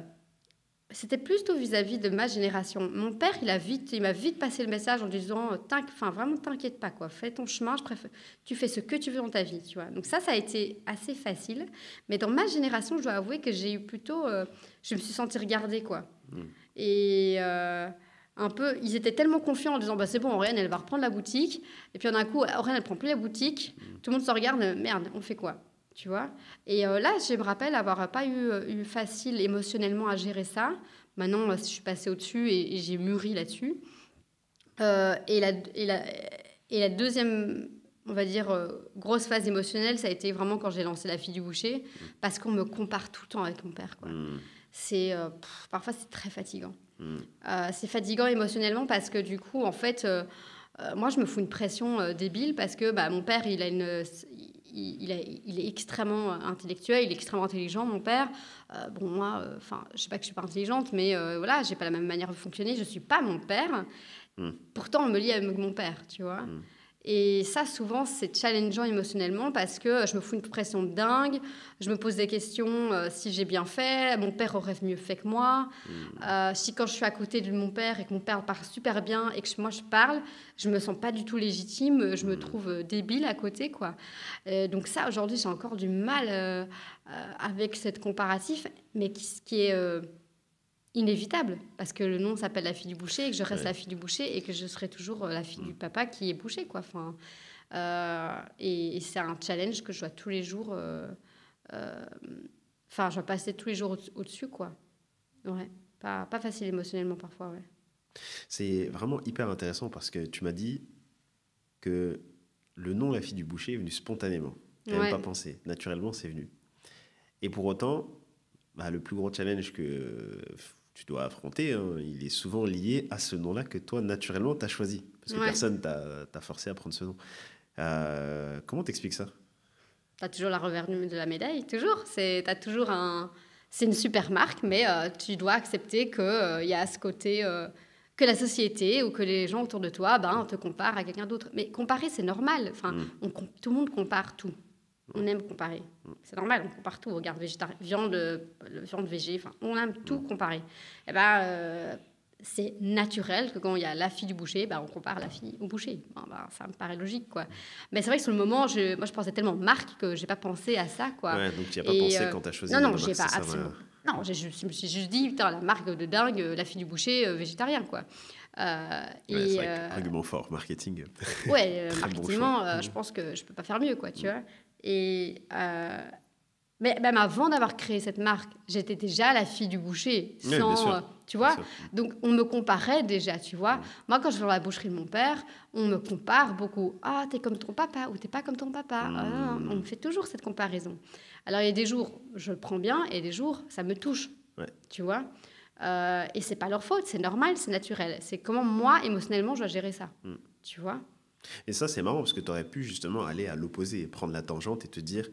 C'était plutôt vis-à-vis de ma génération. Mon père, il m'a vite passé le message en disant vraiment t'inquiète pas, quoi, fais ton chemin, tu fais ce que tu veux dans ta vie, tu vois. Donc ça a été assez facile, mais dans ma génération, je dois avouer que j'ai eu plutôt je me suis sentie regardée, quoi. Et un peu, ils étaient tellement confiants en disant c'est bon, Aurélien, elle va reprendre la boutique, et puis d'un coup, Aurélien, elle prend plus la boutique, tout le monde se regarde, merde, on fait quoi? Tu vois. Et là, je me rappelle avoir pas eu facile émotionnellement à gérer ça. Maintenant, je suis passée au-dessus et j'ai mûri là-dessus. Et la deuxième, on va dire, grosse phase émotionnelle, ça a été vraiment quand j'ai lancé La Fille du Boucher, parce qu'on me compare tout le temps avec mon père, quoi. Parfois, c'est très fatigant. C'est fatigant émotionnellement parce que du coup, en fait, moi, je me fous une pression débile parce que mon père, il est extrêmement intellectuel, il est extrêmement intelligent, mon père. Moi, je sais pas que je suis pas intelligente, mais voilà, j'ai pas la même manière de fonctionner. Je suis pas mon père. Pourtant, on me lie avec mon père, tu vois. Et ça, souvent, c'est challengeant émotionnellement parce que je me fous une pression de dingue. Je me pose des questions si j'ai bien fait. Mon père aurait mieux fait que moi. Si quand je suis à côté de mon père et que mon père parle super bien et que moi je parle, je me sens pas du tout légitime. Je me trouve débile à côté, quoi. Donc ça, aujourd'hui, j'ai encore du mal avec cette comparatif, mais qui est... inévitable, parce que le nom s'appelle La Fille du Boucher et que je reste la fille du boucher et que je serai toujours la fille du papa qui est boucher, quoi. Et c'est un challenge que je dois tous les jours... je dois passer tous les jours au-dessus, quoi. Ouais, pas facile émotionnellement parfois, ouais. C'est vraiment hyper intéressant parce que tu m'as dit que le nom La Fille du Boucher est venu spontanément. Tu n'as même pas pensé. Naturellement, c'est venu. Et pour autant, le plus gros challenge que tu dois affronter, il est souvent lié à ce nom-là que toi, naturellement, tu as choisi. Parce que personne t'a forcé à prendre ce nom. Comment t'expliques ça? Tu as toujours la revers de la médaille, toujours. C'est une super marque, mais tu dois accepter qu'il y a ce côté... que la société ou que les gens autour de toi te comparent à quelqu'un d'autre. Mais comparer, c'est normal. Tout le monde compare tout. On aime comparer. C'est normal, on compare tout. Regarde, viande végé, on aime tout comparer. c'est naturel que quand il y a la fille du boucher, on compare la fille au boucher. Ça me paraît logique, quoi. Mais c'est vrai que sur le moment, moi, je pensais tellement marque que j'ai pas pensé à ça, quoi. Ouais, donc tu n'y as pas pensé quand tu as choisi non, la j'ai marque, pas c'est ça, absolument. Non, je me suis juste dit, putain, la marque de dingue, la fille du boucher, végétarien, quoi. c'est vrai que argument fort, marketing. Ouais, Très bon marketingement, choix. je pense que je peux pas faire mieux, quoi, tu vois. Et mais même avant d'avoir créé cette marque, j'étais déjà la fille du boucher, Oui, bien sûr. tu vois. Bien sûr. Donc on me comparait déjà, tu vois. Moi, quand je vais dans la boucherie de mon père, on me compare beaucoup. Ah, t'es comme ton papa ou t'es pas comme ton papa. Ah, on me fait toujours cette comparaison. Alors il y a des jours, je le prends bien, et des jours, ça me touche, tu vois. Et c'est pas leur faute, c'est normal, c'est naturel. C'est comment moi, émotionnellement, je dois gérer ça, tu vois. Et ça, c'est marrant parce que tu aurais pu justement aller à l'opposé, prendre la tangente et te dire,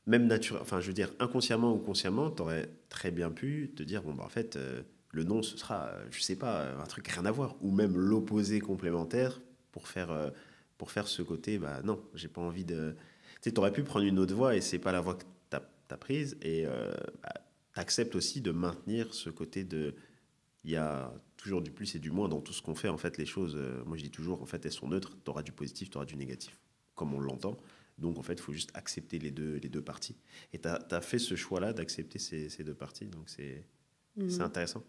même enfin, je veux dire, inconsciemment ou consciemment, tu aurais très bien pu te dire, bon, en fait, le nom, ce sera, je sais pas, un truc rien à voir, ou même l'opposé complémentaire pour faire ce côté, non, j'ai pas envie de. Tu sais, tu aurais pu prendre une autre voie et c'est pas la voie que tu as prise, et tu acceptes aussi de maintenir ce côté de. Il y a toujours du plus et du moins dans tout ce qu'on fait. En fait, les choses, moi je dis toujours, en fait, elles sont neutres. Tu auras du positif, tu auras du négatif, comme on l'entend. Donc, en fait, il faut juste accepter les deux parties. Et tu as fait ce choix-là d'accepter ces deux parties. Donc, c'est intéressant.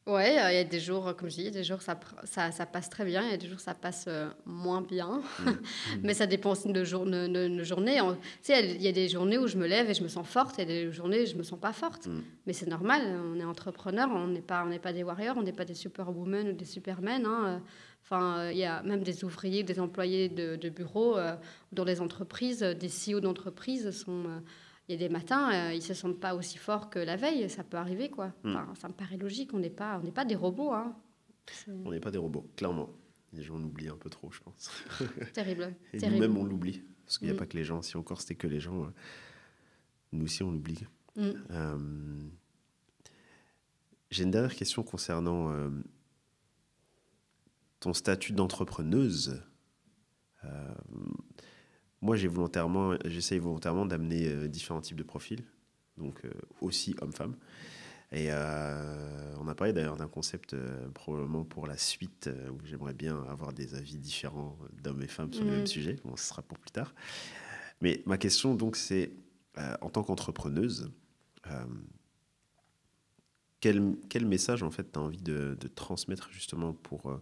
Ouais, il y a des jours, comme je dis, il y a des jours ça passe très bien, il y a des jours ça passe moins bien. Mais ça dépend aussi de journée. Tu sais, il y a des journées où je me lève et je me sens forte, et des journées où je me sens pas forte. Mais c'est normal, on est entrepreneur, on n'est pas des warriors, on n'est pas des superwomen ou des supermen. Hein. Enfin, il y a même des ouvriers, des employés de bureau dans les entreprises, des CEO d'entreprises sont... il y a des matins, ils ne se sentent pas aussi forts que la veille, ça peut arriver, quoi. Enfin, ça me paraît logique, on n'est pas des robots. Hein. On n'est pas des robots, clairement. Les gens l'oublient un peu trop, je pense. Terrible. Et nous-mêmes, on l'oublie. Parce qu'il n'y a pas que les gens. Si encore c'était que les gens, nous aussi, on l'oublie. J'ai une dernière question concernant ton statut d'entrepreneuse. Moi, j'essaye volontairement d'amener différents types de profils, donc aussi hommes-femmes. Et on a parlé d'ailleurs d'un concept probablement pour la suite où j'aimerais bien avoir des avis différents d'hommes et femmes sur le même sujet. Bon, ce sera pour plus tard. Mais ma question, donc, c'est en tant qu'entrepreneuse, quel message, en fait, tu as envie de transmettre justement pour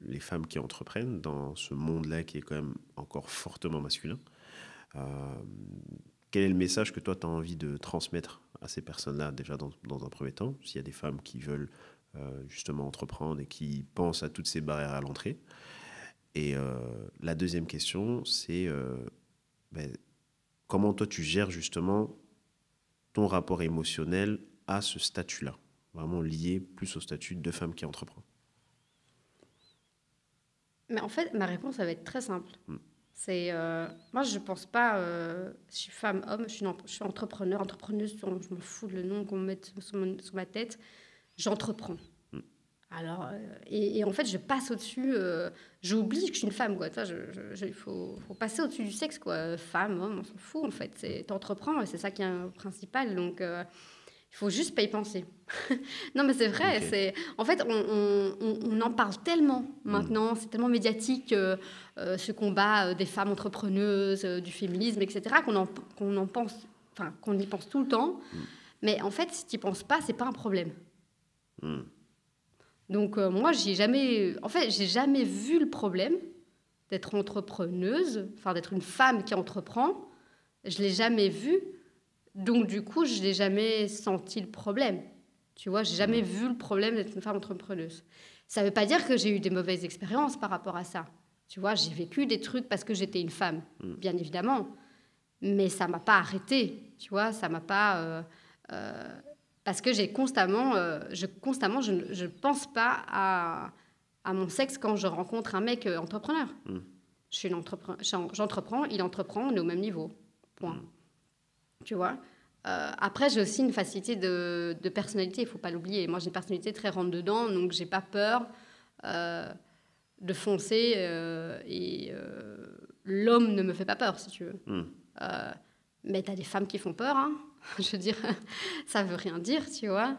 les femmes qui entreprennent dans ce monde-là qui est quand même encore fortement masculin? Quel est le message que toi, tu as envie de transmettre à ces personnes-là, déjà dans un premier temps, s'il y a des femmes qui veulent justement entreprendre et qui pensent à toutes ces barrières à l'entrée? Et la deuxième question, c'est comment toi, tu gères justement ton rapport émotionnel à ce statut-là, vraiment lié plus au statut de femme qui entreprend? Mais en fait, ma réponse, ça va être très simple. C'est, moi, je ne pense pas, je suis femme, homme, je suis entrepreneur, entrepreneuse, je m'en fous de le nom qu'on me mette sur ma tête. J'entreprends. Alors, et en fait, je passe au-dessus, j'oublie que je suis une femme, quoi. Il faut passer au-dessus du sexe, quoi. Femme, homme, on s'en fout, en fait. T'entreprends, c'est ça qui est un principal. Donc, il faut juste pas y penser. Non, mais c'est vrai. Okay. En fait, on en parle tellement maintenant. C'est tellement médiatique, ce combat des femmes entrepreneuses, du féminisme, etc., qu'on pense, enfin, qu'on y pense tout le temps. Mais en fait, si tu n'y penses pas, c'est pas un problème. Donc, moi, j'ai jamais vu le problème d'être entrepreneuse, enfin, d'être une femme qui entreprend. Je l'ai jamais vu. Donc, du coup, je n'ai jamais senti le problème. Tu vois, j'ai jamais vu le problème d'être une femme entrepreneuse. Ça ne veut pas dire que j'ai eu des mauvaises expériences par rapport à ça. Tu vois, j'ai vécu des trucs parce que j'étais une femme, bien évidemment. Mais ça ne m'a pas arrêtée. Tu vois, ça ne m'a pas... parce que je ne pense pas à mon sexe quand je rencontre un mec entrepreneur. J'entreprends, il entreprend, on est au même niveau. Point. Tu vois, après, j'ai aussi une facilité de personnalité, il ne faut pas l'oublier. Moi, j'ai une personnalité très rentre-dedans, donc je n'ai pas peur de foncer. Et l'homme ne me fait pas peur, si tu veux. Mais tu as des femmes qui font peur, hein. Je veux dire, ça ne veut rien dire, tu vois.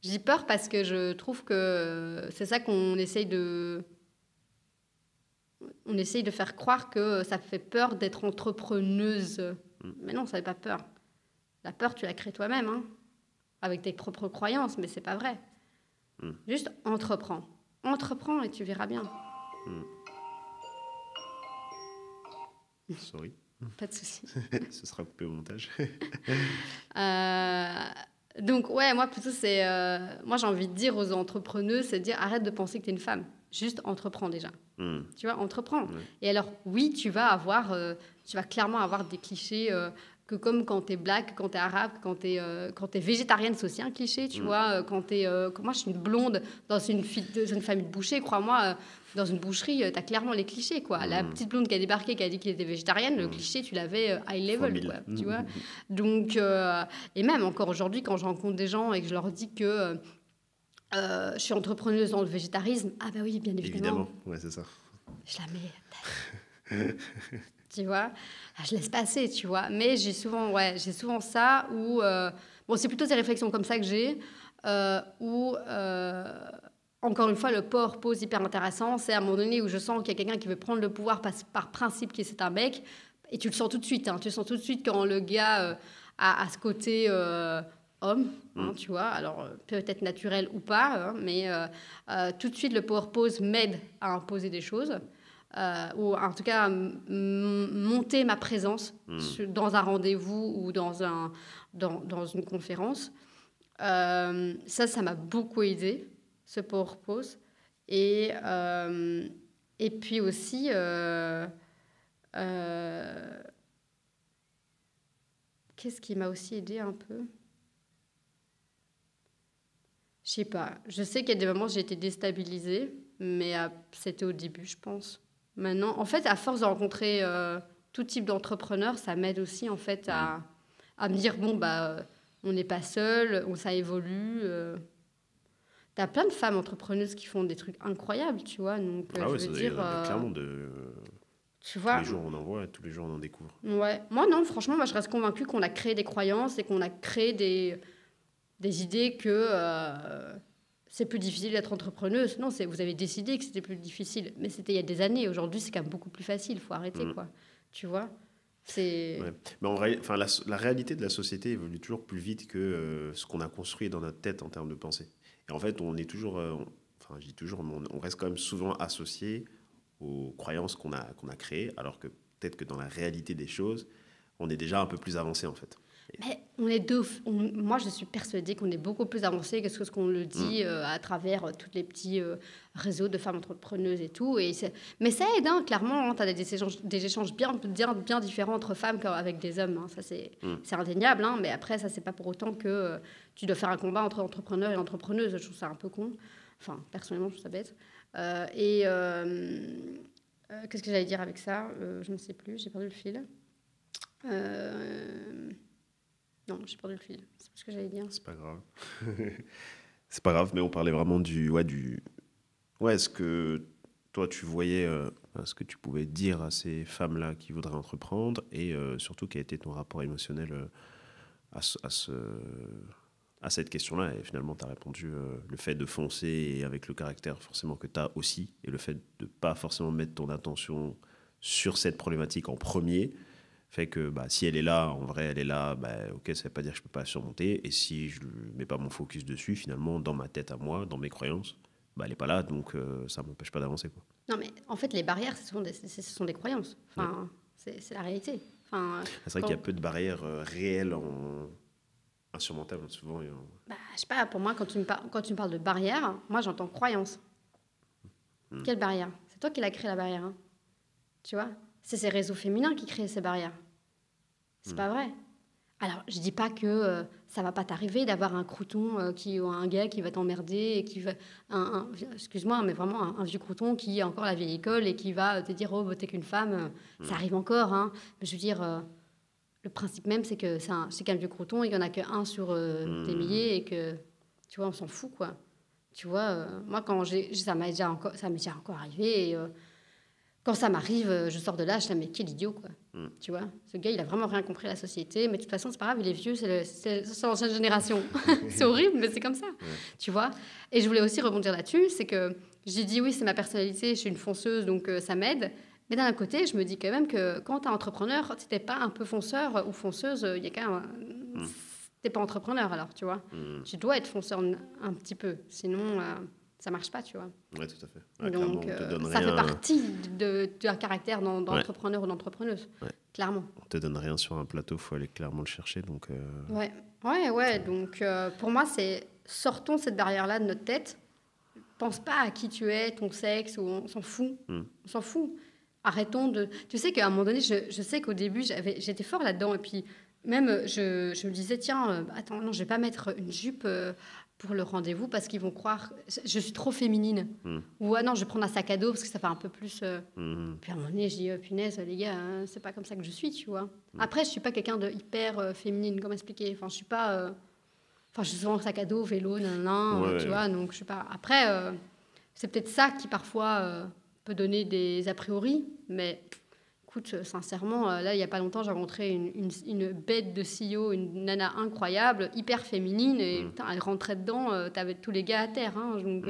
Je dis peur parce que je trouve que c'est ça qu'on essaye de... On essaye de faire croire que ça fait peur d'être entrepreneuse. Mais non, ça fait pas peur. La peur, tu la crées toi-même, hein, avec tes propres croyances, mais c'est pas vrai. Juste entreprends. Entreprends et tu verras bien. Sorry. Pas de souci. Ce sera coupé au montage. Donc, ouais, moi, plutôt, c'est... moi, j'ai envie de dire aux entrepreneuses, c'est de dire, arrête de penser que tu es une femme. Juste entreprends déjà. Tu vois, entreprends. Ouais. Et alors, oui, tu vas clairement avoir des clichés que comme quand tu es black, quand tu es arabe, quand tu es végétarienne, c'est aussi un cliché, tu vois. Quand moi, je suis une blonde dans une famille de bouchers, crois-moi, dans une boucherie, tu as clairement les clichés, quoi. La petite blonde qui a débarqué, qui a dit qu'elle était végétarienne, le cliché, tu l'avais high level, quoi, tu vois. Donc, et même encore aujourd'hui, quand je rencontre des gens et que je leur dis que je suis entrepreneuse dans le végétarisme, ah bah oui, bien évidemment. Évidemment, ouais, c'est ça. Je la mets. Tu vois, je laisse passer, tu vois. Mais j'ai souvent ça où... bon, c'est plutôt ces réflexions comme ça que j'ai, où, encore une fois, le pose hyper intéressant. C'est à un moment donné où je sens qu'il y a quelqu'un qui veut prendre le pouvoir par principe que c'est un mec. Et tu le sens tout de suite. Hein, tu le sens tout de suite quand le gars a ce côté... homme, hein, tu vois, alors peut-être naturel ou pas, hein, mais tout de suite le power pose m'aide à imposer des choses, ou en tout cas monter ma présence dans un rendez-vous ou dans une conférence. Ça m'a beaucoup aidé, ce power pose. Et puis aussi... qu'est-ce qui m'a aussi aidé un peu ? Je sais pas. Je sais qu'il y a des moments où j'ai été déstabilisée, mais c'était au début, je pense. Maintenant, en fait, à force de rencontrer tout type d'entrepreneurs, ça m'aide aussi en fait à me dire bon bah on n'est pas seul, ça évolue. T'as plein de femmes entrepreneuses qui font des trucs incroyables, tu vois. Donc Ah ouais, je veux ça, dire, clairement tu vois. Tous les jours on en voit, tous les jours on en découvre. Ouais. Moi non, franchement, moi je reste convaincue qu'on a créé des croyances et qu'on a créé des idées que c'est plus difficile d'être entrepreneuse. Non, vous avez décidé que c'était plus difficile. Mais c'était il y a des années. Aujourd'hui, c'est quand même beaucoup plus facile. Il faut arrêter, quoi. Tu vois c'est... Ouais. Mais en vrai, la réalité de la société évolue toujours plus vite que ce qu'on a construit dans notre tête en termes de pensée. Et en fait, on est toujours... enfin, je dis toujours, mais on reste quand même souvent associé aux croyances qu'on a créées, alors que peut-être que dans la réalité des choses, on est déjà un peu plus avancé, en fait. Mais moi, je suis persuadée qu'on est beaucoup plus avancé que ce qu'on le dit à travers tous les petits réseaux de femmes entrepreneuses et tout. Mais ça aide, hein, clairement. Hein, tu as des échanges bien différents entre femmes qu'avec des hommes. Hein, ça, c'est indéniable. Hein, mais après, ça, c'est pas pour autant que tu dois faire un combat entre entrepreneurs et entrepreneuses. Je trouve ça un peu con. Enfin, personnellement, je trouve ça bête. Qu'est-ce que j'allais dire avec ça ? Je ne sais plus. J'ai perdu le fil. Non, j'ai perdu le fil. C'est pas ce que j'allais dire. C'est pas grave. C'est pas grave, mais on parlait vraiment est-ce que toi, tu voyais ce que tu pouvais dire à ces femmes-là qui voudraient entreprendre et surtout, quel était ton rapport émotionnel à cette question-là. Et finalement, tu as répondu le fait de foncer et avec le caractère forcément que tu as aussi et le fait de ne pas forcément mettre ton attention sur cette problématique en premier fait que si elle est là, en vrai, elle est là, ok, ça ne veut pas dire que je ne peux pas la surmonter. Et si je ne mets pas mon focus dessus, finalement, dans ma tête à moi, dans mes croyances, elle n'est pas là, donc ça ne m'empêche pas d'avancer, quoi. Non, mais en fait, les barrières, ce sont des croyances. Enfin, c'est la réalité. Enfin, c'est vrai qu'il y a peu de barrières réelles, insurmontables, souvent. Je sais pas, pour moi, quand tu me parles de barrières, moi, j'entends croyance. Quelle barrière ? C'est toi qui l'as créé, la barrière. Hein. Tu vois ? C'est ces réseaux féminins qui créent ces barrières. C'est pas vrai. Alors, je dis pas que ça va pas t'arriver d'avoir un crouton ou un gars qui va t'emmerder et qui va... excuse-moi, mais vraiment un vieux crouton qui a encore la vieille école et qui va te dire « Oh, t'es qu'une femme. Ça arrive encore. Hein. Mais je veux dire, le principe même, c'est que c'est qu'un vieux crouton et qu'il n'y en a qu'un sur des milliers et que, tu vois, on s'en fout, quoi. Tu vois, moi, quand ça m'est déjà encore arrivé et... Quand ça m'arrive, je sors de là, je dis, mais quel idiot, quoi. Tu vois, ce gars, il a vraiment rien compris à la société, mais de toute façon, c'est pas grave, il est vieux, c'est l'ancienne génération. C'est horrible, mais c'est comme ça, tu vois. Et je voulais aussi rebondir là-dessus, c'est que j'ai dit, oui, c'est ma personnalité, je suis une fonceuse, donc ça m'aide. Mais d'un côté, je me dis quand même que quand tu es entrepreneur, si t'es pas un peu fonceur ou fonceuse, il y a quand même... T'es pas entrepreneur, alors, tu vois. Tu dois être fonceur un petit peu, sinon... ça marche pas, tu vois. Oui, tout à fait. Ouais, Donc, ça fait partie d'un caractère d'entrepreneur ou d'entrepreneuse, clairement. On te donne rien sur un plateau, il faut aller clairement le chercher. Donc, Ouais. Donc, pour moi, c'est sortons cette barrière-là de notre tête. Pense pas à qui tu es, ton sexe, ou on s'en fout. On s'en fout. Arrêtons de... Tu sais qu'à un moment donné, je sais qu'au début, j'étais fort là-dedans. Et puis, même, je me disais, tiens, attends, non, je vais pas mettre une jupe... pour le rendez-vous parce qu'ils vont croire je suis trop féminine ou non je vais prendre un sac à dos parce que ça fait un peu plus puis à un moment donné je dis punaise les gars c'est pas comme ça que je suis, tu vois. Après je suis pas quelqu'un de hyper féminine, comment expliquer, enfin je suis pas je suis souvent sac à dos, vélo, tu vois, donc je sais pas. Après c'est peut-être ça qui parfois peut donner des a priori, mais écoute, sincèrement, là, il n'y a pas longtemps, j'ai rencontré une bête de CEO, une nana incroyable, hyper féminine, et putain, elle rentrait dedans, t'avais tous les gars à terre, hein, donc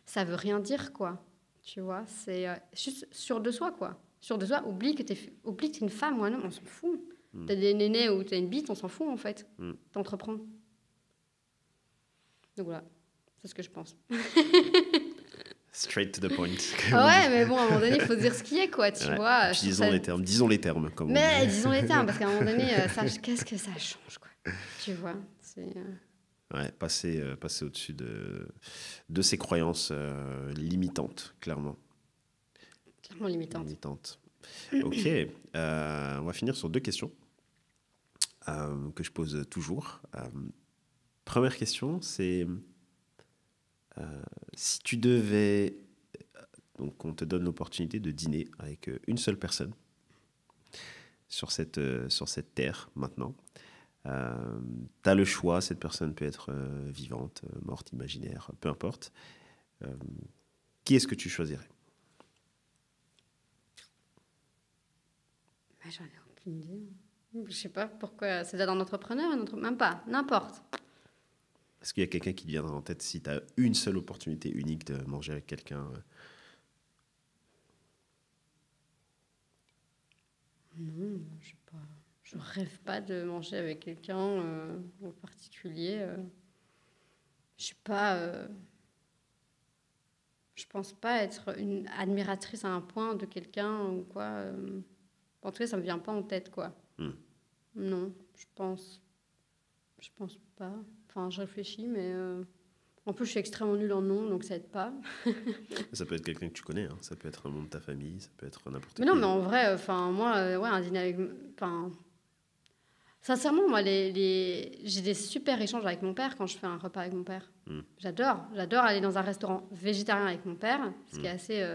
ça veut rien dire, quoi. Tu vois, c'est juste sûr de soi, quoi. Sûr de soi, oublie que t'es une femme ou un homme, on s'en fout. T'as des nénés ou t'as une bite, on s'en fout, en fait. T'entreprends. Donc voilà, c'est ce que je pense. Straight to the point. Ouais, mais bon, à un moment donné, il faut dire ce qui est, quoi, tu vois. Disons les termes. Comme mais disons les termes, parce qu'à un moment donné, qu'est-ce que ça change, quoi. Tu vois, c'est... Ouais, passer au-dessus de ces croyances limitantes, clairement. Clairement limitantes. Ok, on va finir sur 2 questions que je pose toujours. Première question, c'est... si tu devais... Donc, on te donne l'opportunité de dîner avec une seule personne sur cette terre, maintenant. Tu as le choix, cette personne peut être vivante, morte, imaginaire, peu importe. Qui est-ce que tu choisirais? J'en ai aucune idée. Je sais pas pourquoi. C'est d'un entrepreneur, même pas, n'importe. Est-ce qu'il y a quelqu'un qui te viendra en tête si tu as une seule opportunité unique de manger avec quelqu'un? Non, je sais pas. Je rêve pas de manger avec quelqu'un en particulier. Je sais pas. Je pense pas être une admiratrice à un point de quelqu'un ou quoi. En tout cas, ça me vient pas en tête, quoi. Non, je pense pas. Enfin, je réfléchis, mais en plus, je suis extrêmement nulle en nom, donc ça aide pas. Ça peut être quelqu'un que tu connais, hein. Ça peut être un membre de ta famille, ça peut être n'importe qui. Mais non, mais en vrai, moi, un dîner avec... sincèrement, moi, j'ai des super échanges avec mon père quand je fais un repas avec mon père. J'adore aller dans un restaurant végétarien avec mon père, ce qui est assez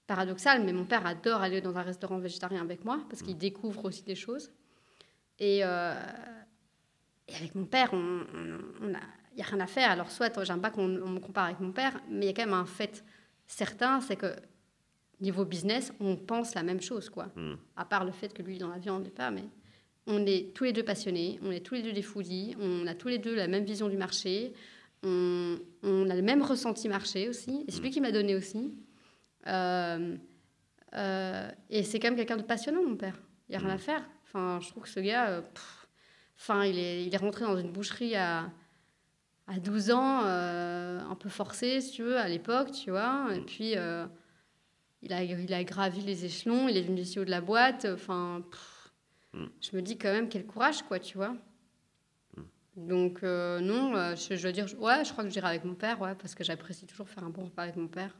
paradoxal, mais mon père adore aller dans un restaurant végétarien avec moi, parce qu'il découvre aussi des choses. Et avec mon père, il n'y a rien à faire. Alors, soit, j'aime pas qu'on me compare avec mon père, mais il y a quand même un fait certain, c'est que niveau business, on pense la même chose, quoi. À part le fait que lui, dans la viande, pas, mais on est tous les deux passionnés, on est tous les deux des foodies, on a tous les deux la même vision du marché, on a le même ressenti marché aussi, et c'est lui qui m'a donné aussi. Et c'est quand même quelqu'un de passionnant, mon père. Il n'y a rien à faire. Enfin, je trouve que ce gars... il est rentré dans une boucherie à 12 ans, un peu forcé, si tu veux, à l'époque, tu vois. Et puis, il a gravi les échelons, il est devenu CEO de la boîte. Je me dis quand même quel courage, quoi, tu vois. Donc, non, je dois dire, ouais, je crois que j'irai avec mon père, ouais, parce que j'apprécie toujours faire un bon repas avec mon père.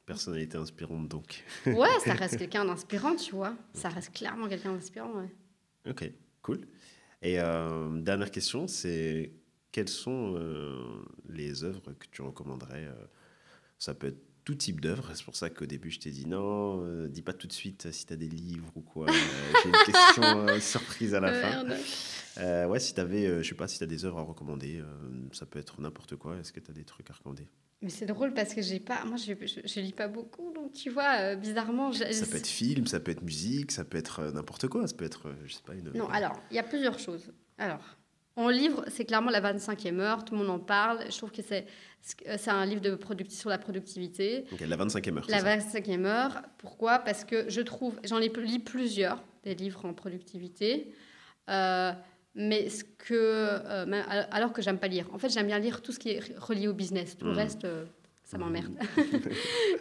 Personnalité inspirante, donc. Ouais, ça reste quelqu'un d'inspirant, tu vois. Ça reste clairement quelqu'un d'inspirant, ouais. Ok, cool. Et dernière question, c'est quelles sont les œuvres que tu recommanderais? Ça peut être tout type d'œuvres. C'est pour ça qu'au début, je t'ai dit non, dis pas tout de suite si tu as des livres ou quoi. J'ai une question surprise à la fin. Ouais, si tu avais, je sais pas, si tu as des œuvres à recommander, ça peut être n'importe quoi. Est-ce que tu as des trucs à recommander? Mais c'est drôle parce que moi, je lis pas beaucoup, donc tu vois, bizarrement... Ça peut être film, ça peut être musique, ça peut être n'importe quoi. Ça peut être, je sais pas, une... Non, alors, il y a plusieurs choses. Alors, en livre, c'est clairement la 25e heure, tout le monde en parle. Je trouve que c'est un livre sur la productivité. Donc, la 25e heure, La 25e heure, pourquoi? Parce que je trouve, lu plusieurs, des livres en productivité, mais alors que j'aime pas lire. En fait, j'aime bien lire tout ce qui est relié au business. Tout le reste, ça m'emmerde.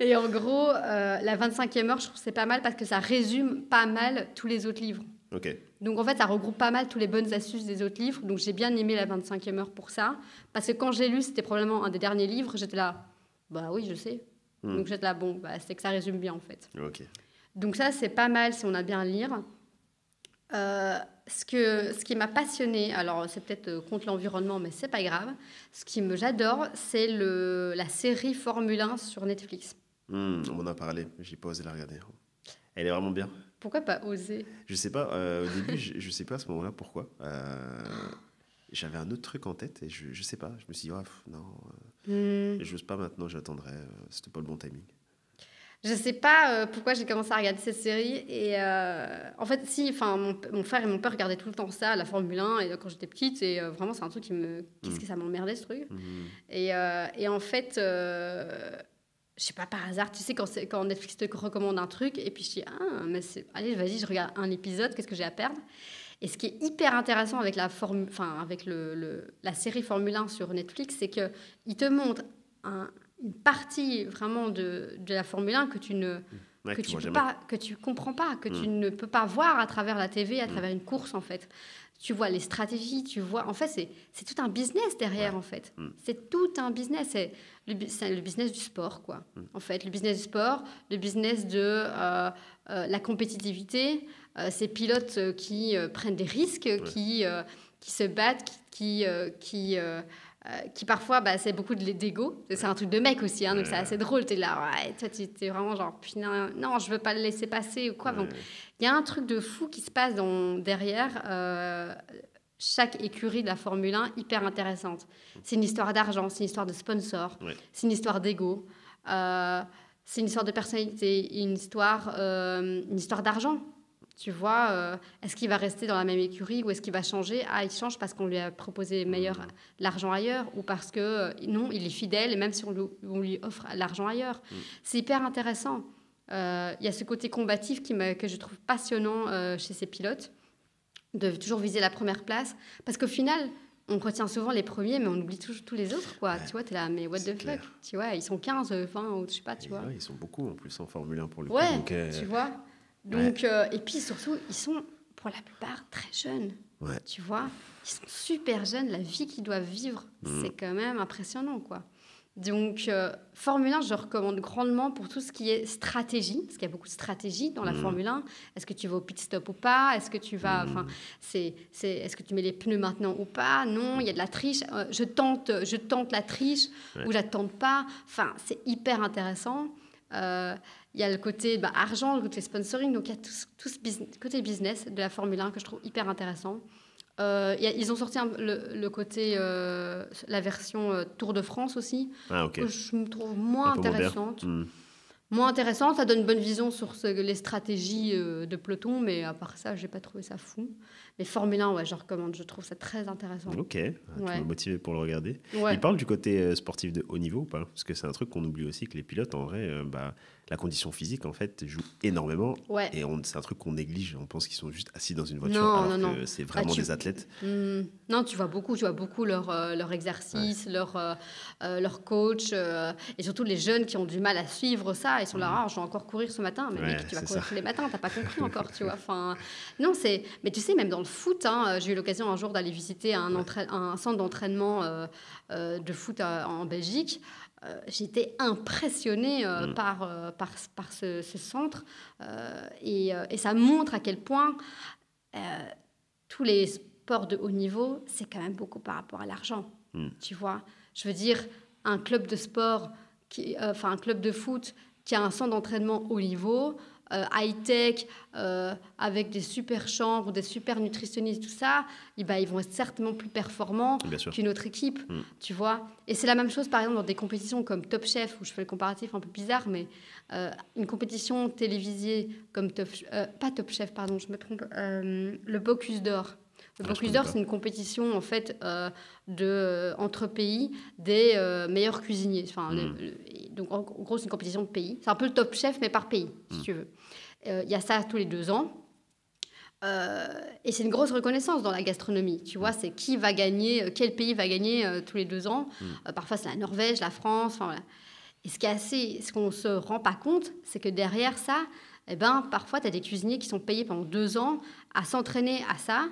Et en gros, la 25e heure, je trouve que c'est pas mal parce que ça résume pas mal tous les autres livres. Ok. Donc en fait, ça regroupe pas mal toutes les bonnes astuces des autres livres. Donc j'ai bien aimé la 25e heure pour ça. Parce que quand j'ai lu, c'était probablement un des derniers livres, j'étais là, bah oui, je sais. Donc j'étais là, bon, c'est que ça résume bien en fait. Ok. Donc ça, c'est pas mal si on a bien à lire. Ce qui m'a passionnée, alors c'est peut-être contre l'environnement, mais c'est pas grave. J'adore, c'est la série Formule 1 sur Netflix. On m'en a parlé, j'ai pas osé la regarder. Elle est vraiment bien. Pourquoi pas oser? Je sais pas, au début, je sais pas à ce moment-là pourquoi. J'avais un autre truc en tête et je sais pas. Je me suis dit, non, j'ose pas maintenant, j'attendrai. C'était pas le bon timing. Je sais pas pourquoi j'ai commencé à regarder cette série. Et en fait, mon frère et mon père regardaient tout le temps ça, la Formule 1, et quand j'étais petite. Et vraiment, c'est un truc qu'est-ce que ça m'emmerdait, ce truc. Et en fait, je sais pas, par hasard, tu sais, quand Netflix te recommande un truc, et puis je dis, allez, vas-y, je regarde un épisode, qu'est-ce que j'ai à perdre? Et ce qui est hyper intéressant avec la série Formule 1 sur Netflix, c'est qu'il te montre une partie vraiment de la Formule 1 que tu comprends pas, que tu ne peux pas voir à travers la TV, à travers une course en fait. Tu vois les stratégies, en fait c'est tout un business derrière en fait. C'est tout un business, c'est le business du sport quoi. En fait, le business du sport, le business de la compétitivité, ces pilotes qui prennent des risques, qui se battent, qui parfois, c'est beaucoup d'ego. C'est un truc de mec aussi, hein, donc c'est assez drôle. T'es là, ouais, toi, t'es vraiment genre, putain, non, je veux pas le laisser passer ou quoi. Donc, il y a un truc de fou qui se passe derrière chaque écurie de la Formule 1, hyper intéressante. C'est une histoire d'argent, c'est une histoire de sponsor, c'est une histoire d'ego, c'est une histoire de personnalité, une histoire d'argent. Tu vois, est-ce qu'il va rester dans la même écurie ou est-ce qu'il va changer? Ah, il change parce qu'on lui a proposé l'argent ailleurs ou parce que non, il est fidèle et même si on lui offre l'argent ailleurs. C'est hyper intéressant. Il y a ce côté combatif que je trouve passionnant chez ces pilotes, de toujours viser la première place. Parce qu'au final, on retient souvent les premiers, mais on oublie tous les autres. Quoi. Tu vois, t'es là, mais what the fuck? Tu vois, ils sont 15, 20, ou je sais pas, tu vois. Ils sont beaucoup en plus en Formule 1 pour le coup. Donc, tu vois. Donc, et puis surtout, ils sont pour la plupart très jeunes. Tu vois, ils sont super jeunes. La vie qu'ils doivent vivre, c'est quand même impressionnant, quoi. Donc, Formule 1, je recommande grandement pour tout ce qui est stratégie, parce qu'il y a beaucoup de stratégie dans la Formule 1. Est-ce que tu vas au pit stop ou pas? Est-ce que tu vas, est-ce que tu mets les pneus maintenant ou pas? Non, il y a de la triche. Je tente la triche ou je la tente pas. Enfin, c'est hyper intéressant. Il y a le côté argent, le côté sponsoring, donc il y a tout ce côté business de la Formule 1 que je trouve hyper intéressant. Ils ont sorti le côté, la version Tour de France aussi, que je me trouve moins intéressante. Moins intéressante, ça donne une bonne vision sur les stratégies de peloton, mais à part ça, j'ai pas trouvé ça fou. Mais Formule 1, je recommande, je trouve ça très intéressant. Ok, tu m'as motivé pour le regarder. Il parle du côté sportif de haut niveau ou pas? Parce que c'est un truc qu'on oublie aussi, que les pilotes, en vrai, la condition physique, en fait, joue énormément. Et c'est un truc qu'on néglige. On pense qu'ils sont juste assis dans une voiture, alors que c'est vraiment des athlètes. Non, tu vois beaucoup leur exercice, leur coach, et surtout les jeunes qui ont du mal à suivre ça. Ils sont là, je vais encore courir ce matin. Mais mec, tu vas courir tous les matins, t'as pas compris encore, tu vois. Enfin, non, mais tu sais, même dans le foot, j'ai eu l'occasion un jour d'aller visiter un centre d'entraînement de foot en Belgique. J'étais impressionnée par ce centre et ça montre à quel point tous les sports de haut niveau, c'est quand même beaucoup par rapport à l'argent. Tu vois, je veux dire, un club de sport un club de foot qui a un centre d'entraînement haut niveau, high-tech, avec des super chambres, des super nutritionnistes, tout ça, ils vont être certainement plus performants qu'une autre équipe, tu vois. Et c'est la même chose, par exemple, dans des compétitions comme Top Chef, où je fais le comparatif un peu bizarre, mais une compétition télévisée comme pas Top Chef, pardon, je me trompe, le Bocuse d'Or. Le Bocuse d'Or, c'est une compétition en fait entre pays des meilleurs cuisiniers. Donc en gros, c'est une compétition de pays. C'est un peu le Top Chef, mais par pays, si tu veux. Il y a ça tous les 2 ans. Et c'est une grosse reconnaissance dans la gastronomie. Tu vois, c'est qui va gagner, quel pays va gagner tous les 2 ans. Parfois, c'est la Norvège, la France. Voilà. Et ce qu'on ne se rend pas compte, c'est que derrière ça, parfois, tu as des cuisiniers qui sont payés pendant 2 ans à s'entraîner à ça.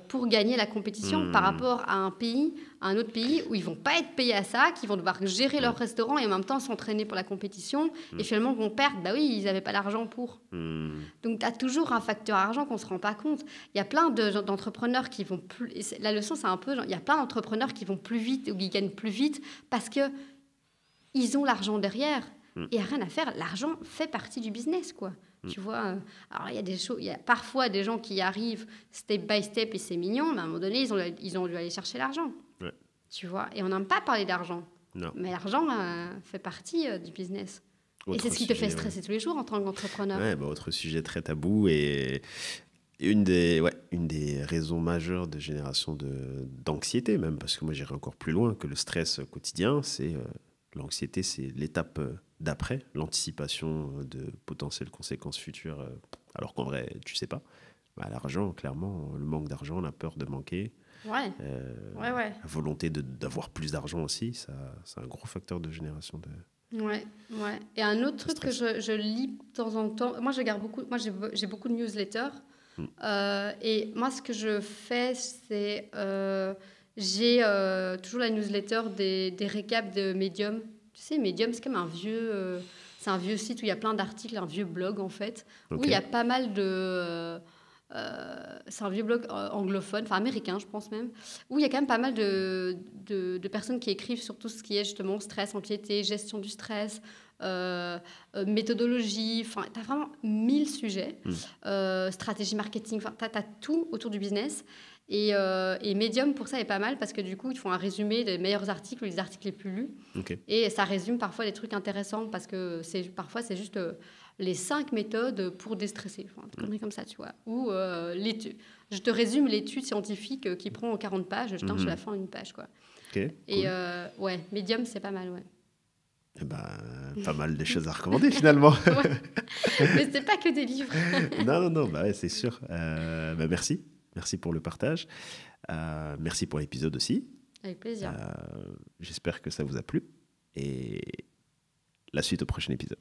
Pour gagner la compétition par rapport à un autre pays où ils vont pas être payés à ça, qui vont devoir gérer leur restaurant et en même temps s'entraîner pour la compétition et finalement vont perdre. Bah oui, ils n'avaient pas l'argent pour. Donc tu as toujours un facteur argent qu'on se rend pas compte. Il y a plein d'entrepreneurs qui vont plus. La leçon, c'est un peu, il y a plein d'entrepreneurs qui vont plus vite ou qui gagnent plus vite parce que ils ont l'argent derrière. Et il n'y a rien à faire. L'argent fait partie du business, quoi. Tu vois, alors il y a parfois des gens qui arrivent step by step et c'est mignon, mais à un moment donné, ils ont dû aller chercher l'argent. Ouais. Tu vois, et on n'aime pas parler d'argent. Non. Mais l'argent fait partie du business. Et c'est ce qui te fait stresser tous les jours en tant qu'entrepreneur. Ouais, autre sujet très tabou et une des raisons majeures de génération d'anxiété même, parce que moi j'irais encore plus loin que le stress quotidien, c'est l'anxiété, c'est l'étape d'après, l'anticipation de potentielles conséquences futures, alors qu'en vrai, tu sais pas. L'argent, clairement, le manque d'argent, la peur de manquer, ouais. La volonté d'avoir plus d'argent aussi, ça, c'est un gros facteur de génération de... Ouais. Et un autre truc que je lis de temps en temps, moi j'ai beaucoup de newsletters, et moi ce que je fais, c'est j'ai toujours la newsletter des récaps de Medium. Tu sais, Medium, c'est comme c'est un vieux site où il y a plein d'articles, un vieux blog en fait, où il y a pas mal de... c'est un vieux blog anglophone, enfin américain je pense même, où il y a quand même pas mal de personnes qui écrivent sur tout ce qui est justement stress, anxiété, gestion du stress, méthodologie, enfin tu as vraiment 1000 sujets, stratégie marketing, enfin tu as tout autour du business. Et Medium, pour ça, est pas mal parce que du coup, ils font un résumé des meilleurs articles ou les articles les plus lus. Okay. Et ça résume parfois des trucs intéressants parce que parfois, c'est juste les 5 méthodes pour déstresser. Enfin, des conneries comme ça, tu vois. Ou je te résume l'étude scientifique qui prend 40 pages, je tente à la fin une page, quoi. Okay, et cool. Medium, c'est pas mal, ouais. Eh pas mal de choses à recommander finalement. Mais c'est pas que des livres. non, ouais, c'est sûr. Merci. Merci pour le partage. Merci pour l'épisode aussi. Avec plaisir. J'espère que ça vous a plu. Et la suite au prochain épisode.